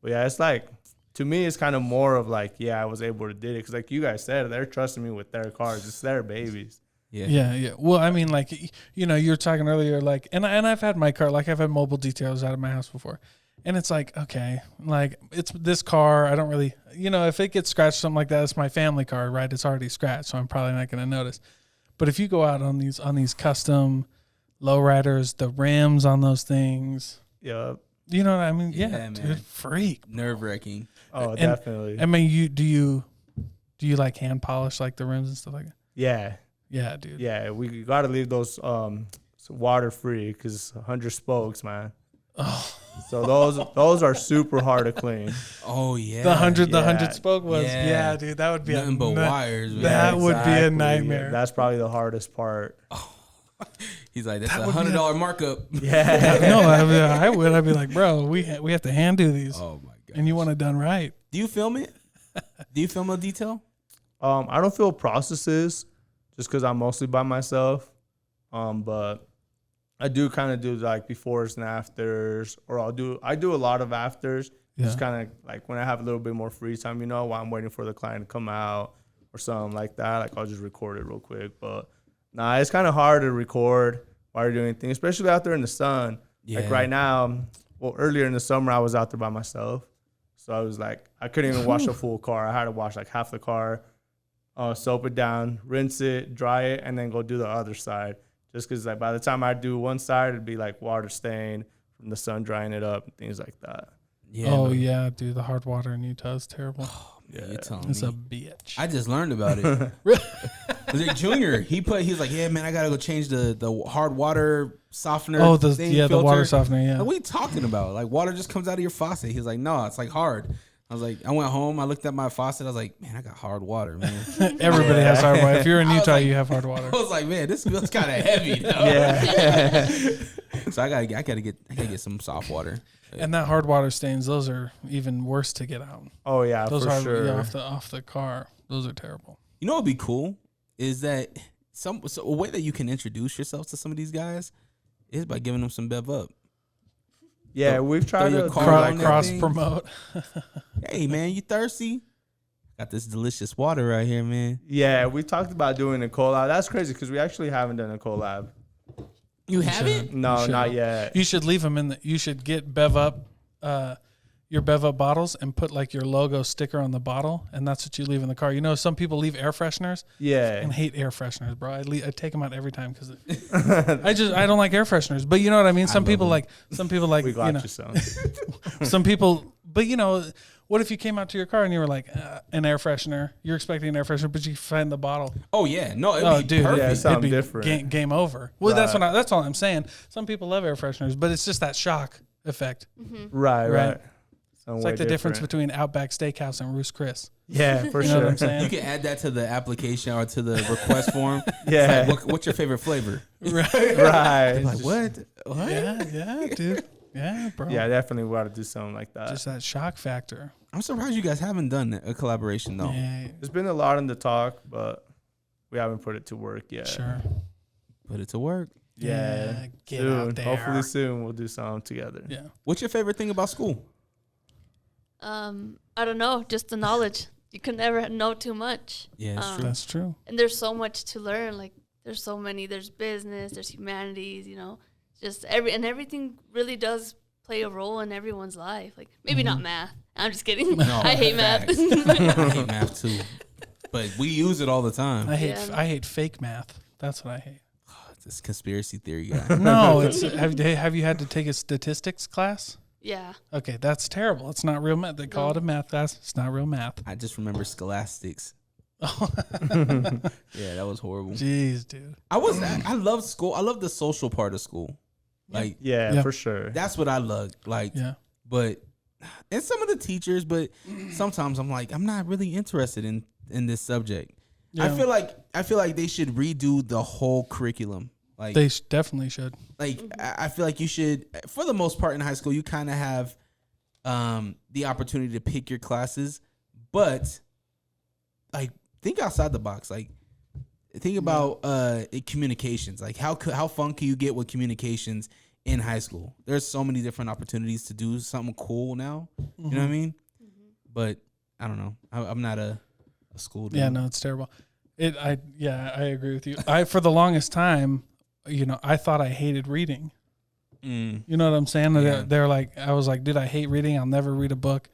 Speaker 2: But yeah, it's like, to me, it's kind of more of like, yeah, I was able to do it. Because like you guys said, they're trusting me with their cars. It's their babies.
Speaker 4: Yeah. Well, I mean, like, you were talking earlier, like, and I've had my car, like, I've had mobile details out of my house before. And it's like, okay, like, it's this car. I don't really, if it gets scratched, something like that, it's my family car, right? It's already scratched, so I'm probably not going to notice. But if you go out on these custom lowriders, the rims on those things.
Speaker 2: Yeah.
Speaker 4: You know what I mean? Yeah,
Speaker 1: man.
Speaker 4: dude, freak.
Speaker 1: Nerve-wracking.
Speaker 2: Oh, definitely.
Speaker 4: I mean, do you like hand polish like the rims and stuff like that?
Speaker 2: Yeah.
Speaker 4: Yeah, dude.
Speaker 2: Yeah, we got to leave those water free because 100 spokes, man.
Speaker 4: Oh.
Speaker 2: So those are super hard to clean.
Speaker 1: Oh yeah.
Speaker 4: The 100 spoke was
Speaker 1: Yeah.
Speaker 4: dude, that would be
Speaker 1: nothing but wires, man.
Speaker 4: That would be a
Speaker 2: Exactly.
Speaker 4: nightmare.
Speaker 2: That's probably the hardest part.
Speaker 1: He's like, that's $100 markup.
Speaker 2: Yeah.
Speaker 4: No, I would. I'd be like, bro, we have to hand do these.
Speaker 1: Oh my god.
Speaker 4: And you want it done right.
Speaker 1: Do you film it? Do you film a detail?
Speaker 2: I don't feel processes just because I'm mostly by myself. But I do kind of do like befores and afters, or I do a lot of afters.
Speaker 4: Yeah.
Speaker 2: Just kind of like when I have a little bit more free time, while I'm waiting for the client to come out or something like that. Like I'll just record it real quick. But nah, it's kind of hard to record while you're doing anything, especially out there in the sun.
Speaker 1: Yeah.
Speaker 2: Like right now, earlier in the summer, I was out there by myself. So I was like, I couldn't even wash a full car. I had to wash like half the car, soap it down, rinse it, dry it, and then go do the other side. Just because like by the time I do one side, it'd be like water stain from the sun drying it up and things like that.
Speaker 4: Yeah. Yeah, dude. The hard water in Utah is terrible.
Speaker 1: Yeah, you're telling
Speaker 4: It's
Speaker 1: me.
Speaker 4: a bitch.
Speaker 1: I just learned about it. Was it Junior? He was like, yeah, man, I gotta go change the hard water softener.
Speaker 4: The water softener. Yeah.
Speaker 1: Like, what are you talking about? Like water just comes out of your faucet. He's like, no, it's like hard. I was like, I went home. I looked at my faucet. I was like, man, I got hard water, man.
Speaker 4: Everybody has hard water. If you're in
Speaker 1: I was
Speaker 4: Utah,
Speaker 1: like-
Speaker 4: you have hard water.
Speaker 1: I was like, man, this feels kind of heavy. Though.
Speaker 2: Yeah.
Speaker 1: So I gotta get some soft water.
Speaker 4: And that hard water stains, those are even worse to get out.
Speaker 2: Oh yeah,
Speaker 4: Those
Speaker 2: for
Speaker 4: are
Speaker 2: sure.
Speaker 4: off the car. Those are terrible.
Speaker 1: You know what would be cool is that a way that you can introduce yourself to some of these guys is by giving them some Bev Up.
Speaker 2: Yeah,
Speaker 1: Throw-
Speaker 2: we've tried
Speaker 1: throw your
Speaker 2: to
Speaker 1: car
Speaker 2: do
Speaker 1: on
Speaker 2: like
Speaker 1: that
Speaker 4: Cross
Speaker 1: thing.
Speaker 4: promote.
Speaker 1: Hey man, you thirsty? Got this delicious water right here, man.
Speaker 2: Yeah, we talked about doing a collab. That's crazy because we actually haven't done a collab.
Speaker 1: You haven't?
Speaker 2: No,
Speaker 4: should.
Speaker 2: not yet.
Speaker 4: You should leave them in the. You should get Bev Up, your Bev Up bottles, and put like your logo sticker on the bottle, and that's what you leave in the car. You know, some people leave air fresheners. I
Speaker 2: Yeah.
Speaker 4: hate air fresheners, bro. I take them out every time because I don't like air fresheners. But you know what I mean. Some people like
Speaker 2: We got
Speaker 4: you know
Speaker 2: you some.
Speaker 4: some people. But you know, what if you came out to your car and you were like an air freshener? You're expecting an air freshener, but you find the bottle.
Speaker 1: Oh yeah, no, it'd
Speaker 4: Oh,
Speaker 1: be
Speaker 4: dude,
Speaker 1: perfect.
Speaker 2: Yeah,
Speaker 4: it'd
Speaker 2: something
Speaker 4: be
Speaker 2: different.
Speaker 4: Game over. Well, that's
Speaker 2: Right.
Speaker 4: that's all I'm saying. Some people love air fresheners, but it's just that shock effect.
Speaker 2: Right.
Speaker 4: Right.
Speaker 2: Some
Speaker 4: It's
Speaker 2: way
Speaker 4: like the difference
Speaker 2: different.
Speaker 4: between Outback Steakhouse and Roost Chris.
Speaker 2: Yeah, for
Speaker 4: You know
Speaker 2: sure.
Speaker 4: what I'm saying?
Speaker 1: You can add that to the application or to the request form.
Speaker 2: Yeah.
Speaker 1: It's like, what's your favorite flavor?
Speaker 4: Right.
Speaker 2: Right.
Speaker 1: Like what? What?
Speaker 4: Yeah, dude. Yeah, bro.
Speaker 2: Yeah, definitely we got to do something like that.
Speaker 4: Just that shock factor.
Speaker 1: I'm surprised you guys haven't done a collaboration though.
Speaker 4: Yeah,
Speaker 2: There's been a lot in the talk, but we haven't put it to work yet.
Speaker 4: sure.
Speaker 1: Put it to work.
Speaker 2: Yeah.
Speaker 4: Get
Speaker 2: soon.
Speaker 4: out there.
Speaker 2: Hopefully soon we'll do something together.
Speaker 4: Yeah.
Speaker 1: What's your favorite thing about school?
Speaker 3: I don't know, just the knowledge. You can never know too much.
Speaker 1: Yeah, it's true.
Speaker 4: That's true.
Speaker 3: And there's so much to learn. Like there's so many. There's business. There's humanities. You know, just everything really does play a role in everyone's life. Like maybe not math. I'm just kidding.
Speaker 1: No,
Speaker 3: I hate math.
Speaker 1: facts. I hate math too, but we use it all the time.
Speaker 4: I hate fake math. That's what I hate.
Speaker 1: This conspiracy theory guy.
Speaker 4: No, it's have you had to take a statistics class?
Speaker 3: Yeah.
Speaker 4: Okay, that's terrible. It's not real math. They call it a math class. It's not real math.
Speaker 1: I just remember scholastics.
Speaker 4: Oh,
Speaker 1: Yeah, that was horrible.
Speaker 4: jeez, dude.
Speaker 1: I love school. I love the social part of school. Like
Speaker 2: Yeah,
Speaker 4: Yeah.
Speaker 2: for sure.
Speaker 1: that's what I love. Like,
Speaker 4: Yeah.
Speaker 1: but and some of the teachers, but sometimes I'm like, I'm not really interested in this subject.
Speaker 4: Yeah.
Speaker 1: I feel like they should redo the whole curriculum. Like
Speaker 4: They definitely should.
Speaker 1: I feel like you should, for the most part in high school, you kind of have the opportunity to pick your classes, but like think outside the box. Like think about communications. Like how fun can you get with communications in high school? There's so many different opportunities to do something cool now. You know what I mean? But I don't know. I'm not a school dude.
Speaker 4: Yeah, no, it's terrible. I agree with you. For the longest time, you know, I thought I hated reading.
Speaker 1: Mm.
Speaker 4: You know what I'm saying?
Speaker 1: Yeah.
Speaker 4: They're like, I was like, dude, I hate reading. I'll never read a book.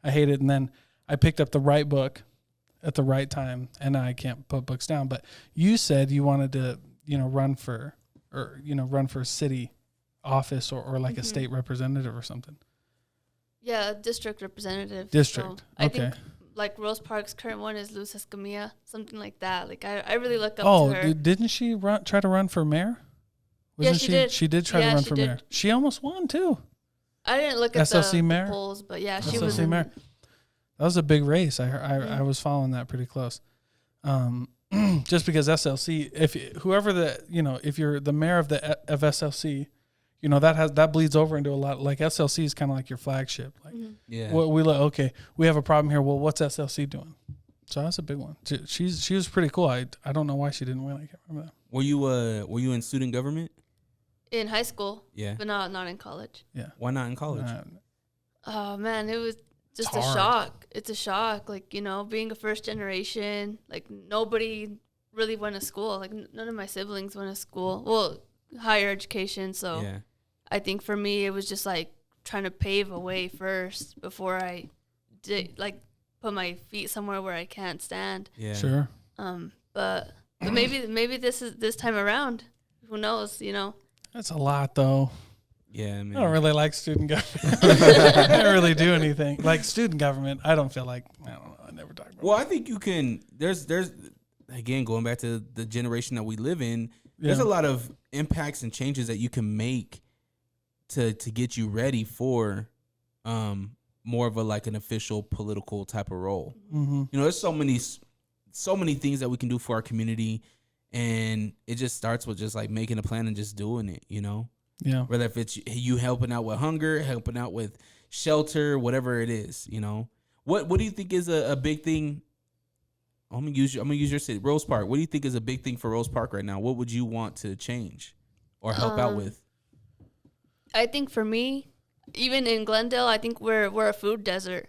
Speaker 4: I hate it. And then I picked up the right book at the right time, and now I can't put books down. But you said you wanted to, you know, run for city office or like a state representative or something.
Speaker 3: Yeah, district representative.
Speaker 4: District.
Speaker 3: So I
Speaker 4: Okay.
Speaker 3: think like Rose Park's current one is Luz Escamilla, something like that. Like I really look up
Speaker 4: Oh,
Speaker 3: to her.
Speaker 4: didn't she try to run for mayor?
Speaker 3: Yeah,
Speaker 4: Wasn't
Speaker 3: she did.
Speaker 4: She did try to
Speaker 3: Yeah,
Speaker 4: run
Speaker 3: she
Speaker 4: for
Speaker 3: did.
Speaker 4: mayor. She almost won too.
Speaker 3: I didn't look at
Speaker 4: SLC
Speaker 3: the
Speaker 4: mayor?
Speaker 3: polls, but yeah, she
Speaker 4: SLC
Speaker 3: was in,
Speaker 4: mayor. That was a big race. I was following that pretty close. Just because SLC, if you're the mayor of SLC, you know that bleeds over into a lot. Like SLC is kind of like your flagship. Like
Speaker 1: Yeah.
Speaker 4: we have a problem here. Well, what's SLC doing? So that's a big one. She was pretty cool. I don't know why she didn't win. I can't remember that.
Speaker 1: Were you in student government?
Speaker 3: in high school,
Speaker 1: Yeah.
Speaker 3: but not in college.
Speaker 4: Yeah.
Speaker 1: Why not in college?
Speaker 3: Oh man, it was just a
Speaker 4: hard.
Speaker 3: shock. It's a shock, like, you know, being a first generation, like nobody really went to school. Like none of my siblings went to school. Well, higher education. So
Speaker 1: Yeah.
Speaker 3: I think for me, it was just like trying to pave a way first before I did like put my feet somewhere where I can't stand.
Speaker 1: Yeah.
Speaker 4: Sure.
Speaker 3: But maybe this time around, who knows? You know.
Speaker 4: That's a lot, though.
Speaker 1: Yeah, man.
Speaker 4: I don't really like student government. I don't really do anything. Like student government, I don't feel like, I don't know, I never talk about
Speaker 1: Well, I think you can. There's again going back to the generation that we live in. There's a lot of impacts and changes that you can make to get you ready for more of a like an official political type of role.
Speaker 4: Mm-hmm.
Speaker 1: You know, there's so many things that we can do for our community, and it just starts with just like making a plan and just doing it. You know,
Speaker 4: Yeah.
Speaker 1: whether if it's you helping out with hunger, helping out with shelter, whatever it is. You know, what do you think is a big thing? I'm gonna use your city, Rose Park. What do you think is a big thing for Rose Park right now? What would you want to change or help out with?
Speaker 3: I think for me, even in Glendale, I think we're a food desert.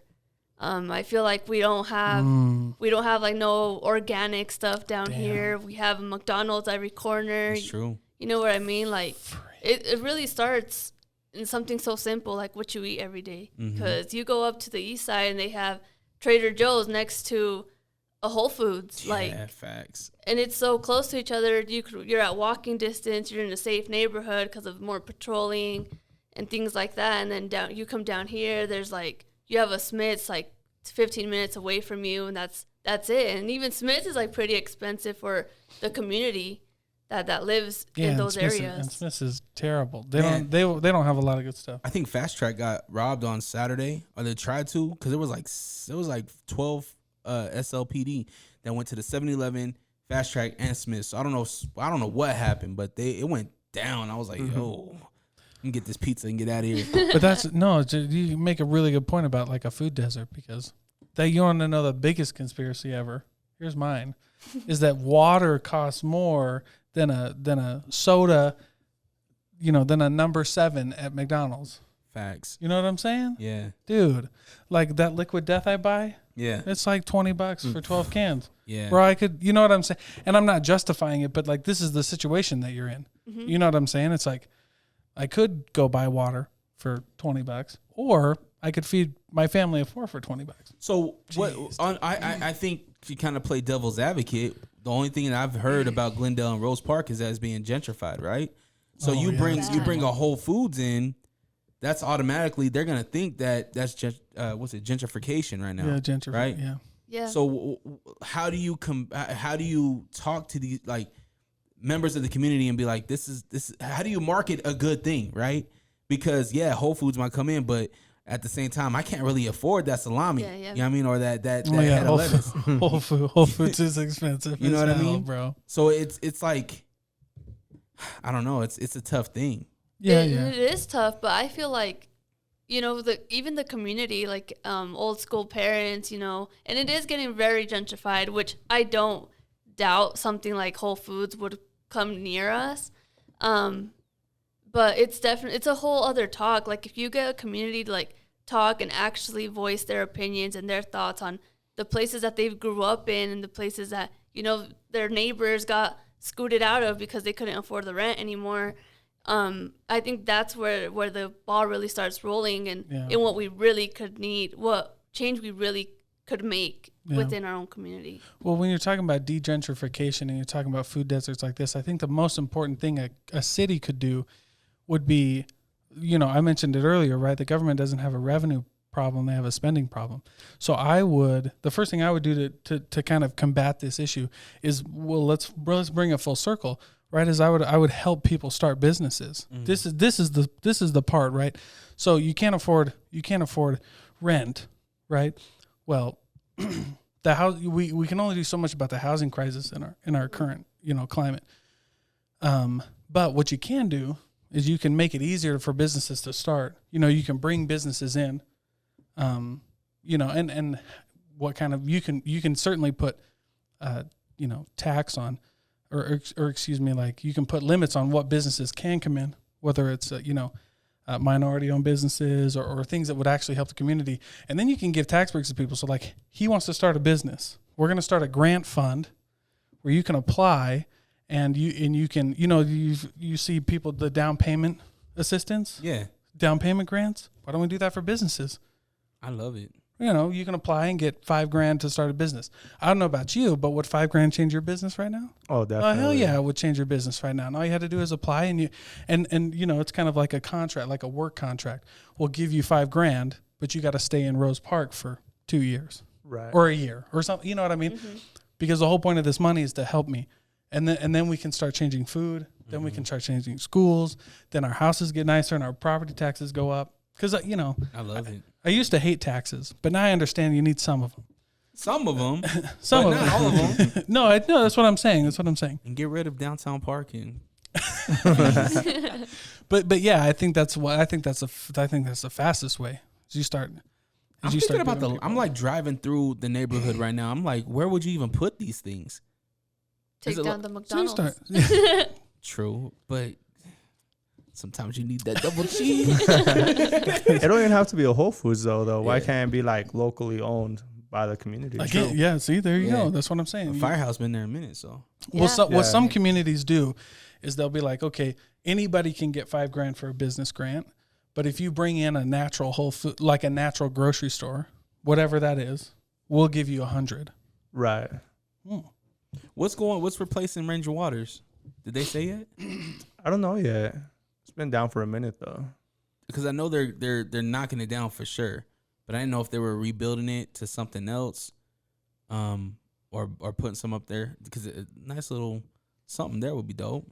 Speaker 3: I feel like we don't have like no organic stuff down here. We have a McDonald's every corner.
Speaker 1: That's true.
Speaker 3: You know what I mean? Like it really starts in something so simple like what you eat every day. Because you go up to the east side and they have Trader Joe's next to a Whole Foods.
Speaker 1: Yeah, facts.
Speaker 3: And it's so close to each other. You're at walking distance. You're in a safe neighborhood because of more patrolling and things like that. And then you come down here. There's like you have a Smith's like 15 minutes away from you, and that's it. And even Smith's is like pretty expensive for the community that lives in those areas.
Speaker 4: And Smith's is terrible. They don't have a lot of good stuff.
Speaker 1: I think Fast Track got robbed on Saturday, or they tried to, because it was like 12 SLPD that went to the 7-Eleven, Fast Track, and Smith. So I don't know what happened, but it went down. I was like, yo, I can get this pizza and get out of here.
Speaker 4: But you make a really good point about like a food desert, because you want to know the biggest conspiracy ever. Here's mine, is that water costs more than a soda, than a number 7 at McDonald's.
Speaker 1: Facts.
Speaker 4: You know what I'm saying?
Speaker 1: Yeah.
Speaker 4: Dude, like that Liquid Death I buy,
Speaker 1: yeah,
Speaker 4: it's like $20 for 12 cans.
Speaker 1: Yeah.
Speaker 4: Where I could, you know what I'm saying? And I'm not justifying it, but like this is the situation that you're in. You know what I'm saying? It's like I could go buy water for $20, or I could feed my family of 4 for $20.
Speaker 1: So I think if you kind of play devil's advocate, the only thing that I've heard about Glendale and Rose Park is that it's being gentrified, right? So you bring a Whole Foods in, that's automatically they're gonna think that that's gentrification right now.
Speaker 4: Yeah, gentrification.
Speaker 1: Right.
Speaker 4: Yeah.
Speaker 3: Yeah.
Speaker 1: So how do you talk to these like members of the community and be like, this is how do you market a good thing, right? Because Whole Foods might come in, but at the same time, I can't really afford that salami.
Speaker 3: Yeah.
Speaker 1: You know what I mean? Or that head
Speaker 4: Whole,
Speaker 1: of lettuce.
Speaker 4: Whole Foods is expensive.
Speaker 1: You know what I mean,
Speaker 4: bro?
Speaker 1: So it's like, I don't know. It's a tough thing.
Speaker 4: Yeah,
Speaker 3: It is tough, but I feel like, even the community, like old school parents, and it is getting very gentrified, which I don't doubt something like Whole Foods would come near us. But it's a whole other talk. Like if you get a community to like talk and actually voice their opinions and their thoughts on the places that they grew up in and the places that, their neighbors got scooted out of because they couldn't afford the rent anymore. I think that's where the ball really starts rolling and what we really could need, what change we really could make within our own community.
Speaker 4: Well, when you're talking about degentrification and you're talking about food deserts like this, I think the most important thing a city could do would be, I mentioned it earlier, right? The government doesn't have a revenue problem, they have a spending problem. So the first thing I would do to kind of combat this issue is, let's bring it full circle. Right, as I would help people start businesses. This is the part, right? So you can't afford rent, right? Well, the house we can only do so much about the housing crisis in our current climate. But what you can do is you can make it easier for businesses to start. You can bring businesses in, and what kind of you can certainly put tax on. Or excuse me, like you can put limits on what businesses can come in, whether it's minority-owned businesses or things that would actually help the community, and then you can give tax breaks to people. So like he wants to start a business, we're going to start a grant fund where you can apply, and you can you see people, the down payment assistance, down payment grants. Why don't we do that for businesses?
Speaker 1: I love it.
Speaker 4: You can apply and get $5,000 to start a business. I don't know about you, but would $5,000 change your business right now?
Speaker 2: Oh, definitely.
Speaker 4: Oh, hell yeah, it would change your business right now. And all you had to do is apply, and it's kind of like a contract, like a work contract. We'll give you $5,000, but you got to stay in Rose Park for 2 years,
Speaker 2: right,
Speaker 4: or a year, or something. You know what I mean? Mm-hmm. Because the whole point of this money is to help me, and then we can start changing food. Then we can start changing schools. Then our houses get nicer, and our property taxes go up. Because
Speaker 1: I love it.
Speaker 4: I used to hate taxes, but now I understand you need some of them.
Speaker 1: Some of them,
Speaker 4: Some
Speaker 1: but
Speaker 4: of
Speaker 1: not all of them.
Speaker 4: No, that's what I'm saying. That's what I'm saying.
Speaker 1: And get rid of downtown parking.
Speaker 4: But yeah, I think that's the fastest way. Is you start.
Speaker 1: I'm thinking about I'm like driving through the neighborhood right now. I'm like, where would you even put these things?
Speaker 3: Take down the
Speaker 4: So you
Speaker 3: McDonald's.
Speaker 4: start.
Speaker 1: True, but sometimes you need that double cheese.
Speaker 2: It don't even have to be a Whole Foods though. Why
Speaker 1: Yeah.
Speaker 2: can't it be like locally owned by the community?
Speaker 4: Again, yeah. See, there you go. That's what I'm saying.
Speaker 1: Firehouse been there a minute, so
Speaker 3: Yeah.
Speaker 4: What some communities do is they'll be like, okay, anybody can get $5,000 for a business grant, but if you bring in a natural whole food, like a natural grocery store, whatever that is, we'll give you 100.
Speaker 2: Right.
Speaker 1: what's replacing Ranger Waters? Did they say yet?
Speaker 2: I don't know yet. It's been down for a minute though.
Speaker 1: Because I know they're knocking it down for sure, but I didn't know if they were rebuilding it to something else, or putting some up there, because a nice little something there would be dope.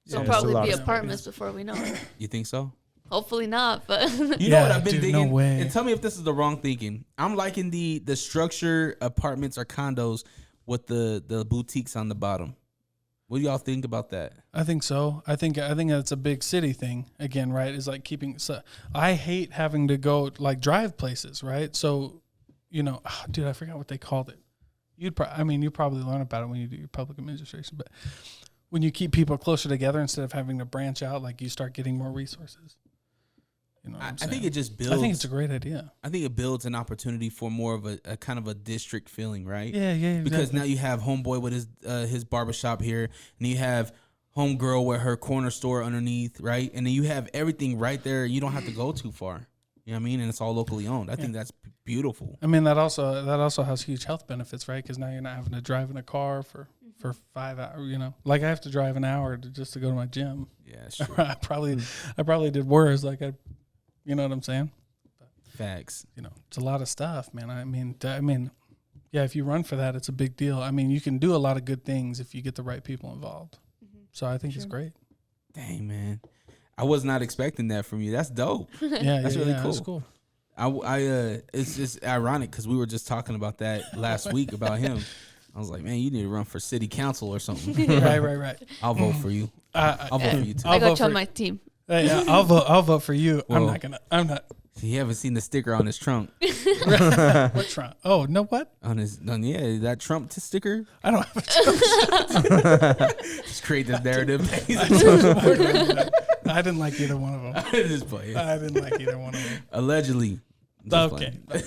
Speaker 3: There'll
Speaker 2: Yeah, it's a
Speaker 3: probably
Speaker 2: lot
Speaker 3: be
Speaker 2: of
Speaker 3: apartments before we know it.
Speaker 1: You think so?
Speaker 3: Hopefully not, but
Speaker 1: You know
Speaker 4: Yeah,
Speaker 1: what I've been
Speaker 4: dude,
Speaker 1: digging?
Speaker 4: no way.
Speaker 1: And tell me if this is the wrong thinking. I'm liking the structure apartments or condos with the boutiques on the bottom. What do y'all think about that?
Speaker 4: I think so. I think that's a big city thing again, right? Is like keeping. So I hate having to go like drive places, right? So, dude, I forgot what they called it. You probably learn about it when you do your public administration, but when you keep people closer together instead of having to branch out, like you start getting more resources. You know, what I'm
Speaker 1: I think
Speaker 4: saying?
Speaker 1: it just builds.
Speaker 4: I think it's a great idea.
Speaker 1: I think it builds an opportunity for more of a kind of a district feeling, right?
Speaker 4: Yeah.
Speaker 1: Because now you have homeboy with his barbershop here, and you have homegirl with her corner store underneath, right? And then you have everything right there. You don't have to go too far. You know what I mean? And it's all locally owned. I think that's beautiful.
Speaker 4: I mean, that also has huge health benefits, right? Because now you're not having to drive in a car for 5 hours. Like I have to drive an hour just to go to my gym.
Speaker 1: Yeah, sure.
Speaker 4: I probably did worse. Like you know what I'm saying?
Speaker 1: Facts.
Speaker 4: It's a lot of stuff, man. I mean, yeah. If you run for that, it's a big deal. I mean, you can do a lot of good things if you get the right people involved. So I think it's great.
Speaker 1: Dang, man. I was not expecting that from you. That's dope.
Speaker 4: Yeah,
Speaker 1: That's really cool.
Speaker 4: That's cool.
Speaker 1: It's just ironic because we were just talking about that last week about him. I was like, man, you need to run for city council or something.
Speaker 4: Right.
Speaker 1: I'll vote for you. I'll vote for you too.
Speaker 3: I got
Speaker 4: vote
Speaker 3: you on
Speaker 4: for-
Speaker 3: my team.
Speaker 4: Hey, I'll vote for you.
Speaker 1: Whoa.
Speaker 4: I'm not.
Speaker 1: You haven't seen the sticker on his trunk.
Speaker 4: What Trump? Oh, no, what?
Speaker 1: That Trump sticker.
Speaker 4: I don't have a
Speaker 1: Just create this narrative.
Speaker 4: I didn't like either one of them.
Speaker 1: Just play it.
Speaker 4: I didn't like either one of them.
Speaker 1: Allegedly. Just
Speaker 4: Okay.
Speaker 1: playing.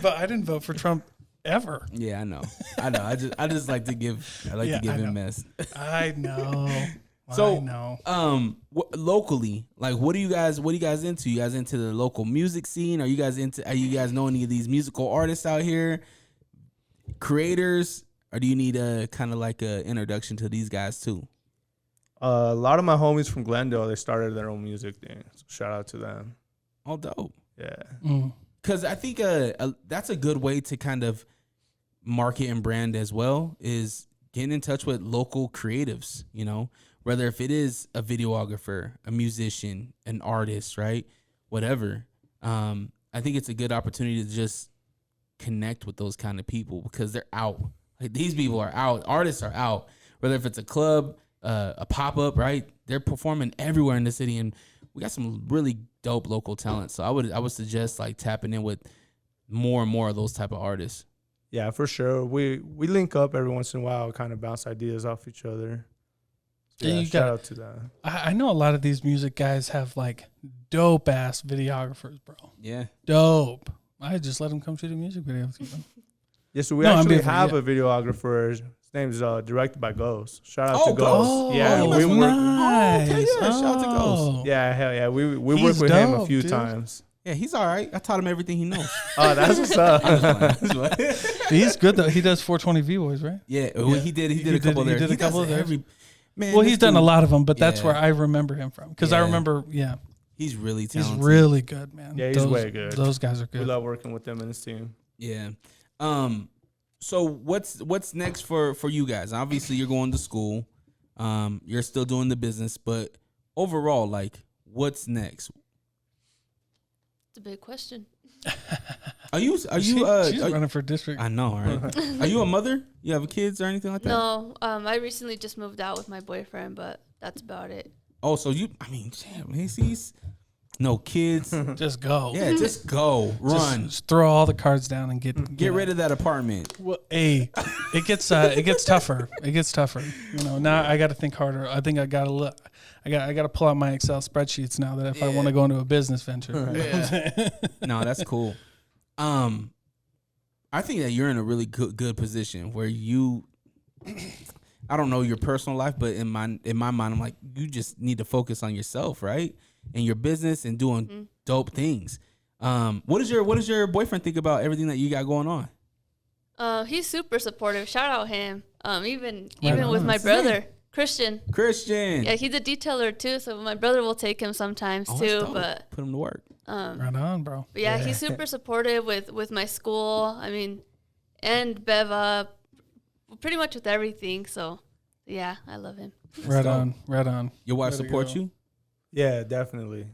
Speaker 4: I didn't vote for Trump ever.
Speaker 1: Yeah, I know. I just like to give. I like to give
Speaker 4: I
Speaker 1: him
Speaker 4: know.
Speaker 1: mess.
Speaker 4: I know.
Speaker 1: So,
Speaker 4: I know.
Speaker 1: Locally, like, what are you guys into? You guys into the local music scene? Are you guys know any of these musical artists out here, creators, or do you need a kind of like a introduction to these guys too?
Speaker 2: A lot of my homies from Glendale, they started their own music thing. So shout out to them.
Speaker 1: Oh, dope.
Speaker 2: Yeah.
Speaker 1: Because I think that's a good way to kind of market and brand as well, is getting in touch with local creatives, whether if it is a videographer, a musician, an artist, right? Whatever. I think it's a good opportunity to just connect with those kind of people because they're out. Like, these people are out. Artists are out. Whether if it's a club, a pop-up, right? They're performing everywhere in the city, and we got some really dope local talent. So I would suggest like tapping in with more and more of those type of artists.
Speaker 2: Yeah, for sure. We link up every once in a while, kind of bounce ideas off each other. So
Speaker 4: Yeah,
Speaker 2: yeah,
Speaker 4: you
Speaker 2: shout
Speaker 4: got-
Speaker 2: out to that.
Speaker 4: I know a lot of these music guys have like dope ass videographers, bro.
Speaker 1: Yeah.
Speaker 4: Dope. I just let them come shoot a music video.
Speaker 2: Yeah, so we
Speaker 4: No, I'm
Speaker 2: actually
Speaker 4: being for-
Speaker 2: have
Speaker 4: yeah.
Speaker 2: a videographer. His name's directed by Ghost. Shout out
Speaker 1: Oh,
Speaker 2: to Ghost.
Speaker 4: Oh,
Speaker 2: Yeah,
Speaker 1: you
Speaker 2: we
Speaker 1: must
Speaker 2: work.
Speaker 4: nice.
Speaker 1: okay, yeah, shout out to Ghost.
Speaker 2: Yeah, hell yeah. We
Speaker 4: He's
Speaker 2: worked with him a
Speaker 4: dope,
Speaker 2: few
Speaker 4: dude.
Speaker 2: times.
Speaker 1: Yeah, he's all right. I taught him everything he knows.
Speaker 2: Oh, that's what's up.
Speaker 4: He's good though. He does 420 V-Boys, right?
Speaker 1: Yeah, well, he did a couple there.
Speaker 4: He did a couple
Speaker 1: does
Speaker 4: there.
Speaker 1: Man,
Speaker 4: Well,
Speaker 1: this
Speaker 4: he's done a
Speaker 1: dude,
Speaker 4: lot of them, but that's
Speaker 1: Yeah.
Speaker 4: where I remember him from. Because I
Speaker 1: Yeah.
Speaker 4: remember,
Speaker 1: He's really
Speaker 4: he's
Speaker 1: talented.
Speaker 4: really good, man.
Speaker 2: Yeah, he's way good.
Speaker 4: Those guys are
Speaker 2: We
Speaker 4: good.
Speaker 2: love working with them and his team.
Speaker 1: Yeah. So what's next for you guys? Obviously, you're going to school. You're still doing the business, but overall, like, what's next?
Speaker 3: It's a big question.
Speaker 1: Are you?
Speaker 4: She's running for district.
Speaker 1: I know, right? Are you a mother? You have kids or anything like that?
Speaker 3: No, I recently just moved out with my boyfriend, but that's about it.
Speaker 1: Oh, so you? I mean, damn, he's no kids.
Speaker 4: Just go.
Speaker 1: Yeah, just go, run,
Speaker 4: Just throw all the cards down and get
Speaker 1: rid of that apartment.
Speaker 4: Well, it gets tougher. It gets tougher. You know, now I got to think harder. I think I got to look. I got to pull out my Excel spreadsheets now that if I want to go into a business venture. You know what I'm saying?
Speaker 1: No, that's cool. I think that you're in a really good position where you. I don't know your personal life, but in my mind, I'm like, you just need to focus on yourself, right? And your business and doing dope things. What does your boyfriend think about everything that you got going on?
Speaker 3: He's super supportive. Shout out him. Even
Speaker 4: on.
Speaker 3: with my brother, Christian.
Speaker 1: Christian.
Speaker 3: Yeah, he's a detailer too, so my brother will take him sometimes
Speaker 1: Oh,
Speaker 3: too.
Speaker 1: that's dope.
Speaker 3: But
Speaker 1: Put him to work.
Speaker 4: Right on, bro.
Speaker 3: But yeah, he's super supportive with my school. I mean, and Bev Up, pretty much with everything. So yeah, I love him.
Speaker 4: Right on.
Speaker 1: Your wife
Speaker 4: Way to
Speaker 1: support
Speaker 4: go.
Speaker 1: you?
Speaker 2: Yeah, definitely.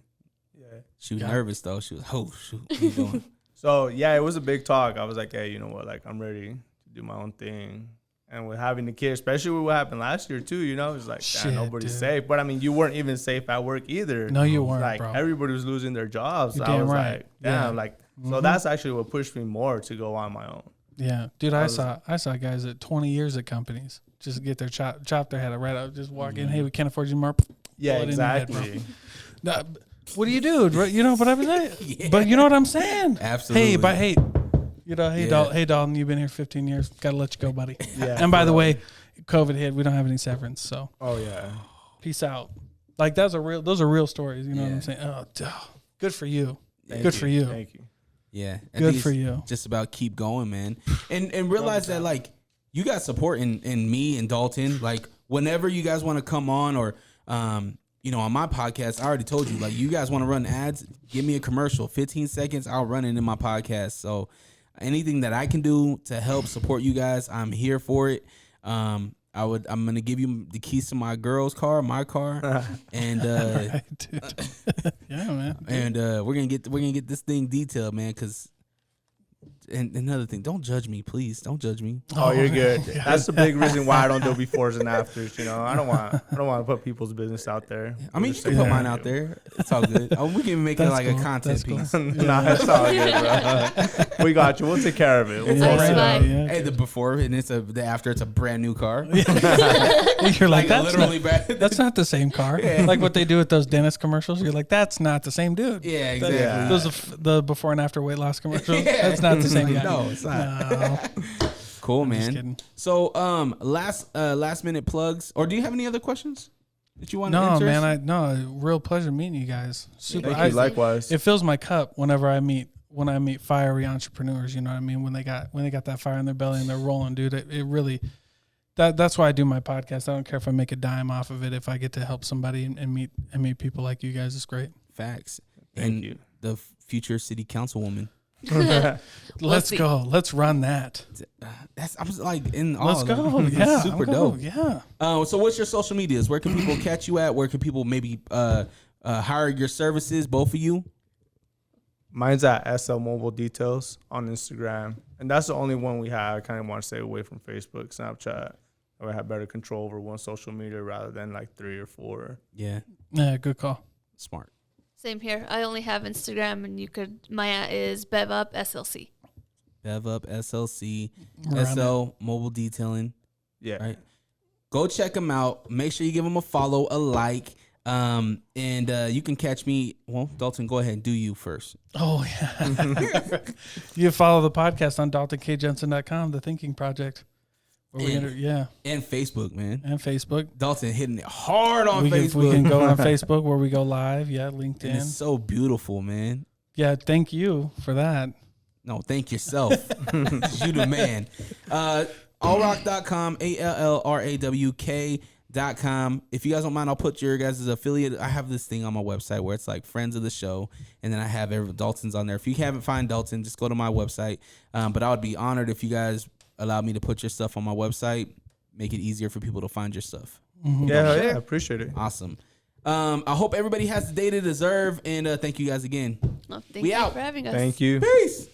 Speaker 2: Yeah.
Speaker 1: She was nervous though. She was, oh shoot, what are you doing?
Speaker 2: So yeah, it was a big talk. I was like, hey, you know what? Like, I'm ready to do my own thing. And with having the kid, especially with what happened last year too, you know, it's like,
Speaker 4: Shit,
Speaker 2: nobody's
Speaker 4: dude.
Speaker 2: safe. But I mean, you weren't even safe at work either.
Speaker 4: No, you weren't,
Speaker 2: Like
Speaker 4: bro.
Speaker 2: everybody was losing their jobs.
Speaker 4: You're
Speaker 2: So I
Speaker 4: damn
Speaker 2: was
Speaker 4: right.
Speaker 2: like, damn,
Speaker 4: Yeah.
Speaker 2: like, so that's actually what pushed me more to go on my own.
Speaker 4: Yeah, dude, I saw guys at 20 years at companies just get their chop their head right up, just walk in. Hey, we can't afford you more.
Speaker 2: Yeah,
Speaker 4: Pull it in your head,
Speaker 2: exactly.
Speaker 4: Nah, what do you do? Right? You know, but I'm saying, but you know what I'm saying.
Speaker 1: Absolutely.
Speaker 4: Hey, you know, hey,
Speaker 1: Yeah.
Speaker 4: hey, Dalton, you've been here 15 years. Got to let you go, buddy.
Speaker 2: Yeah.
Speaker 4: And by the way, COVID hit. We don't have any severance, so
Speaker 2: Oh yeah.
Speaker 4: peace out. Like those are real stories. You know what
Speaker 1: Yeah.
Speaker 4: I'm saying? Oh, good for you.
Speaker 1: Thank
Speaker 4: Good
Speaker 1: you.
Speaker 4: for you.
Speaker 2: Thank you.
Speaker 1: Yeah. I
Speaker 4: Good
Speaker 1: think
Speaker 4: for
Speaker 1: it's
Speaker 4: you.
Speaker 1: Just about keep going, man. And realize that like you got support in me and Dalton. Like whenever you guys want to come on or you know, on my podcast, I already told you, like you guys want to run ads, give me a commercial. 15 seconds, I'll run it in my podcast. So anything that I can do to help support you guys, I'm here for it. I'm gonna give you the keys to my girl's car, my car, and
Speaker 4: Dude. Yeah, man.
Speaker 1: and we're gonna get this thing detailed, man. Cause and another thing, don't judge me, please. Don't judge me.
Speaker 2: Oh, you're good. That's the big reason why I don't do befores and afters. You know, I don't want to put people's business out there.
Speaker 1: I mean, you can put mine out there. It's all good. Oh, we can make it
Speaker 4: That's
Speaker 1: like
Speaker 4: cool.
Speaker 1: a content
Speaker 4: That's cool.
Speaker 1: piece.
Speaker 2: Nah, it's all good, bro. We got you. We'll take care of it. We'll
Speaker 3: Nice,
Speaker 2: figure it
Speaker 3: bye.
Speaker 2: out.
Speaker 4: Yeah.
Speaker 1: Hey, the before and the after. It's a brand new car.
Speaker 4: You're like, that's
Speaker 1: literally
Speaker 4: not,
Speaker 1: bad.
Speaker 4: that's not the same car. Like what they do with those dentist commercials. You're like, that's not the same dude.
Speaker 1: Yeah,
Speaker 4: That-
Speaker 1: exactly.
Speaker 2: Yeah.
Speaker 4: Those are the before and after weight loss commercials.
Speaker 1: Yeah.
Speaker 4: That's not the same guy.
Speaker 1: No, it's not.
Speaker 4: No.
Speaker 1: Cool,
Speaker 4: Just
Speaker 1: man.
Speaker 4: kidding.
Speaker 1: So, last minute plugs, or do you have any other questions that you want to
Speaker 4: No,
Speaker 1: answer?
Speaker 4: man. Real pleasure meeting you guys. Super.
Speaker 2: Thank you. Likewise.
Speaker 4: It fills my cup whenever I meet fiery entrepreneurs. You know what I mean? When they got that fire in their belly and they're rolling, dude. It really. That's why I do my podcast. I don't care if I make a dime off of it. If I get to help somebody and meet people like you guys, it's great.
Speaker 1: Facts.
Speaker 2: Thank
Speaker 1: and
Speaker 2: you.
Speaker 1: The future city councilwoman.
Speaker 4: Let's
Speaker 3: see.
Speaker 4: go. Let's run that.
Speaker 1: I'm just like in awe.
Speaker 4: Let's go.
Speaker 1: It's
Speaker 4: Yeah.
Speaker 1: super
Speaker 4: I'll go.
Speaker 1: dope.
Speaker 4: Yeah.
Speaker 1: So what's your social medias? Where can people catch you at? Where can people maybe hire your services? Both of you.
Speaker 2: Mine's at SL Mobile Details on Instagram, and that's the only one we have. I kind of want to stay away from Facebook, Snapchat. I would have better control over one social media rather than like 3 or 4.
Speaker 1: Yeah.
Speaker 4: Yeah. Good call.
Speaker 1: Smart.
Speaker 3: Same here. I only have Instagram, and my at is Bev Up SLC.
Speaker 1: Bev Up, SLC,
Speaker 4: Run
Speaker 1: SL Mobile Detailing.
Speaker 2: Yeah.
Speaker 1: Right. Go check them out. Make sure you give them a follow, a like. And you can catch me. Well, Dalton, go ahead and do you first.
Speaker 4: Oh yeah. You follow the podcast on DaltonKJensen.com, The Thinking Project. Where we
Speaker 1: And Facebook, man.
Speaker 4: and Facebook.
Speaker 1: Dalton hitting it hard on
Speaker 4: We
Speaker 1: Facebook.
Speaker 4: can go on Facebook where we go live. Yeah,
Speaker 1: And
Speaker 4: LinkedIn.
Speaker 1: it's so beautiful, man.
Speaker 4: Yeah, thank you for that.
Speaker 1: No, thank yourself. You the man. Allrock.com, ALLRAWK.com. If you guys don't mind, I'll put your guys' affiliate. I have this thing on my website where it's like friends of the show, and then I have Dalton's on there. If you haven't found Dalton, just go to my website. But I would be honored if you guys allow me to put your stuff on my website. Make it easier for people to find your stuff.
Speaker 2: Yeah, appreciate it.
Speaker 1: Awesome. I hope everybody has the day they deserve, and thank you guys again.
Speaker 3: Thank
Speaker 1: We
Speaker 3: you
Speaker 1: out.
Speaker 3: for having us.
Speaker 2: Thank you.
Speaker 1: Peace.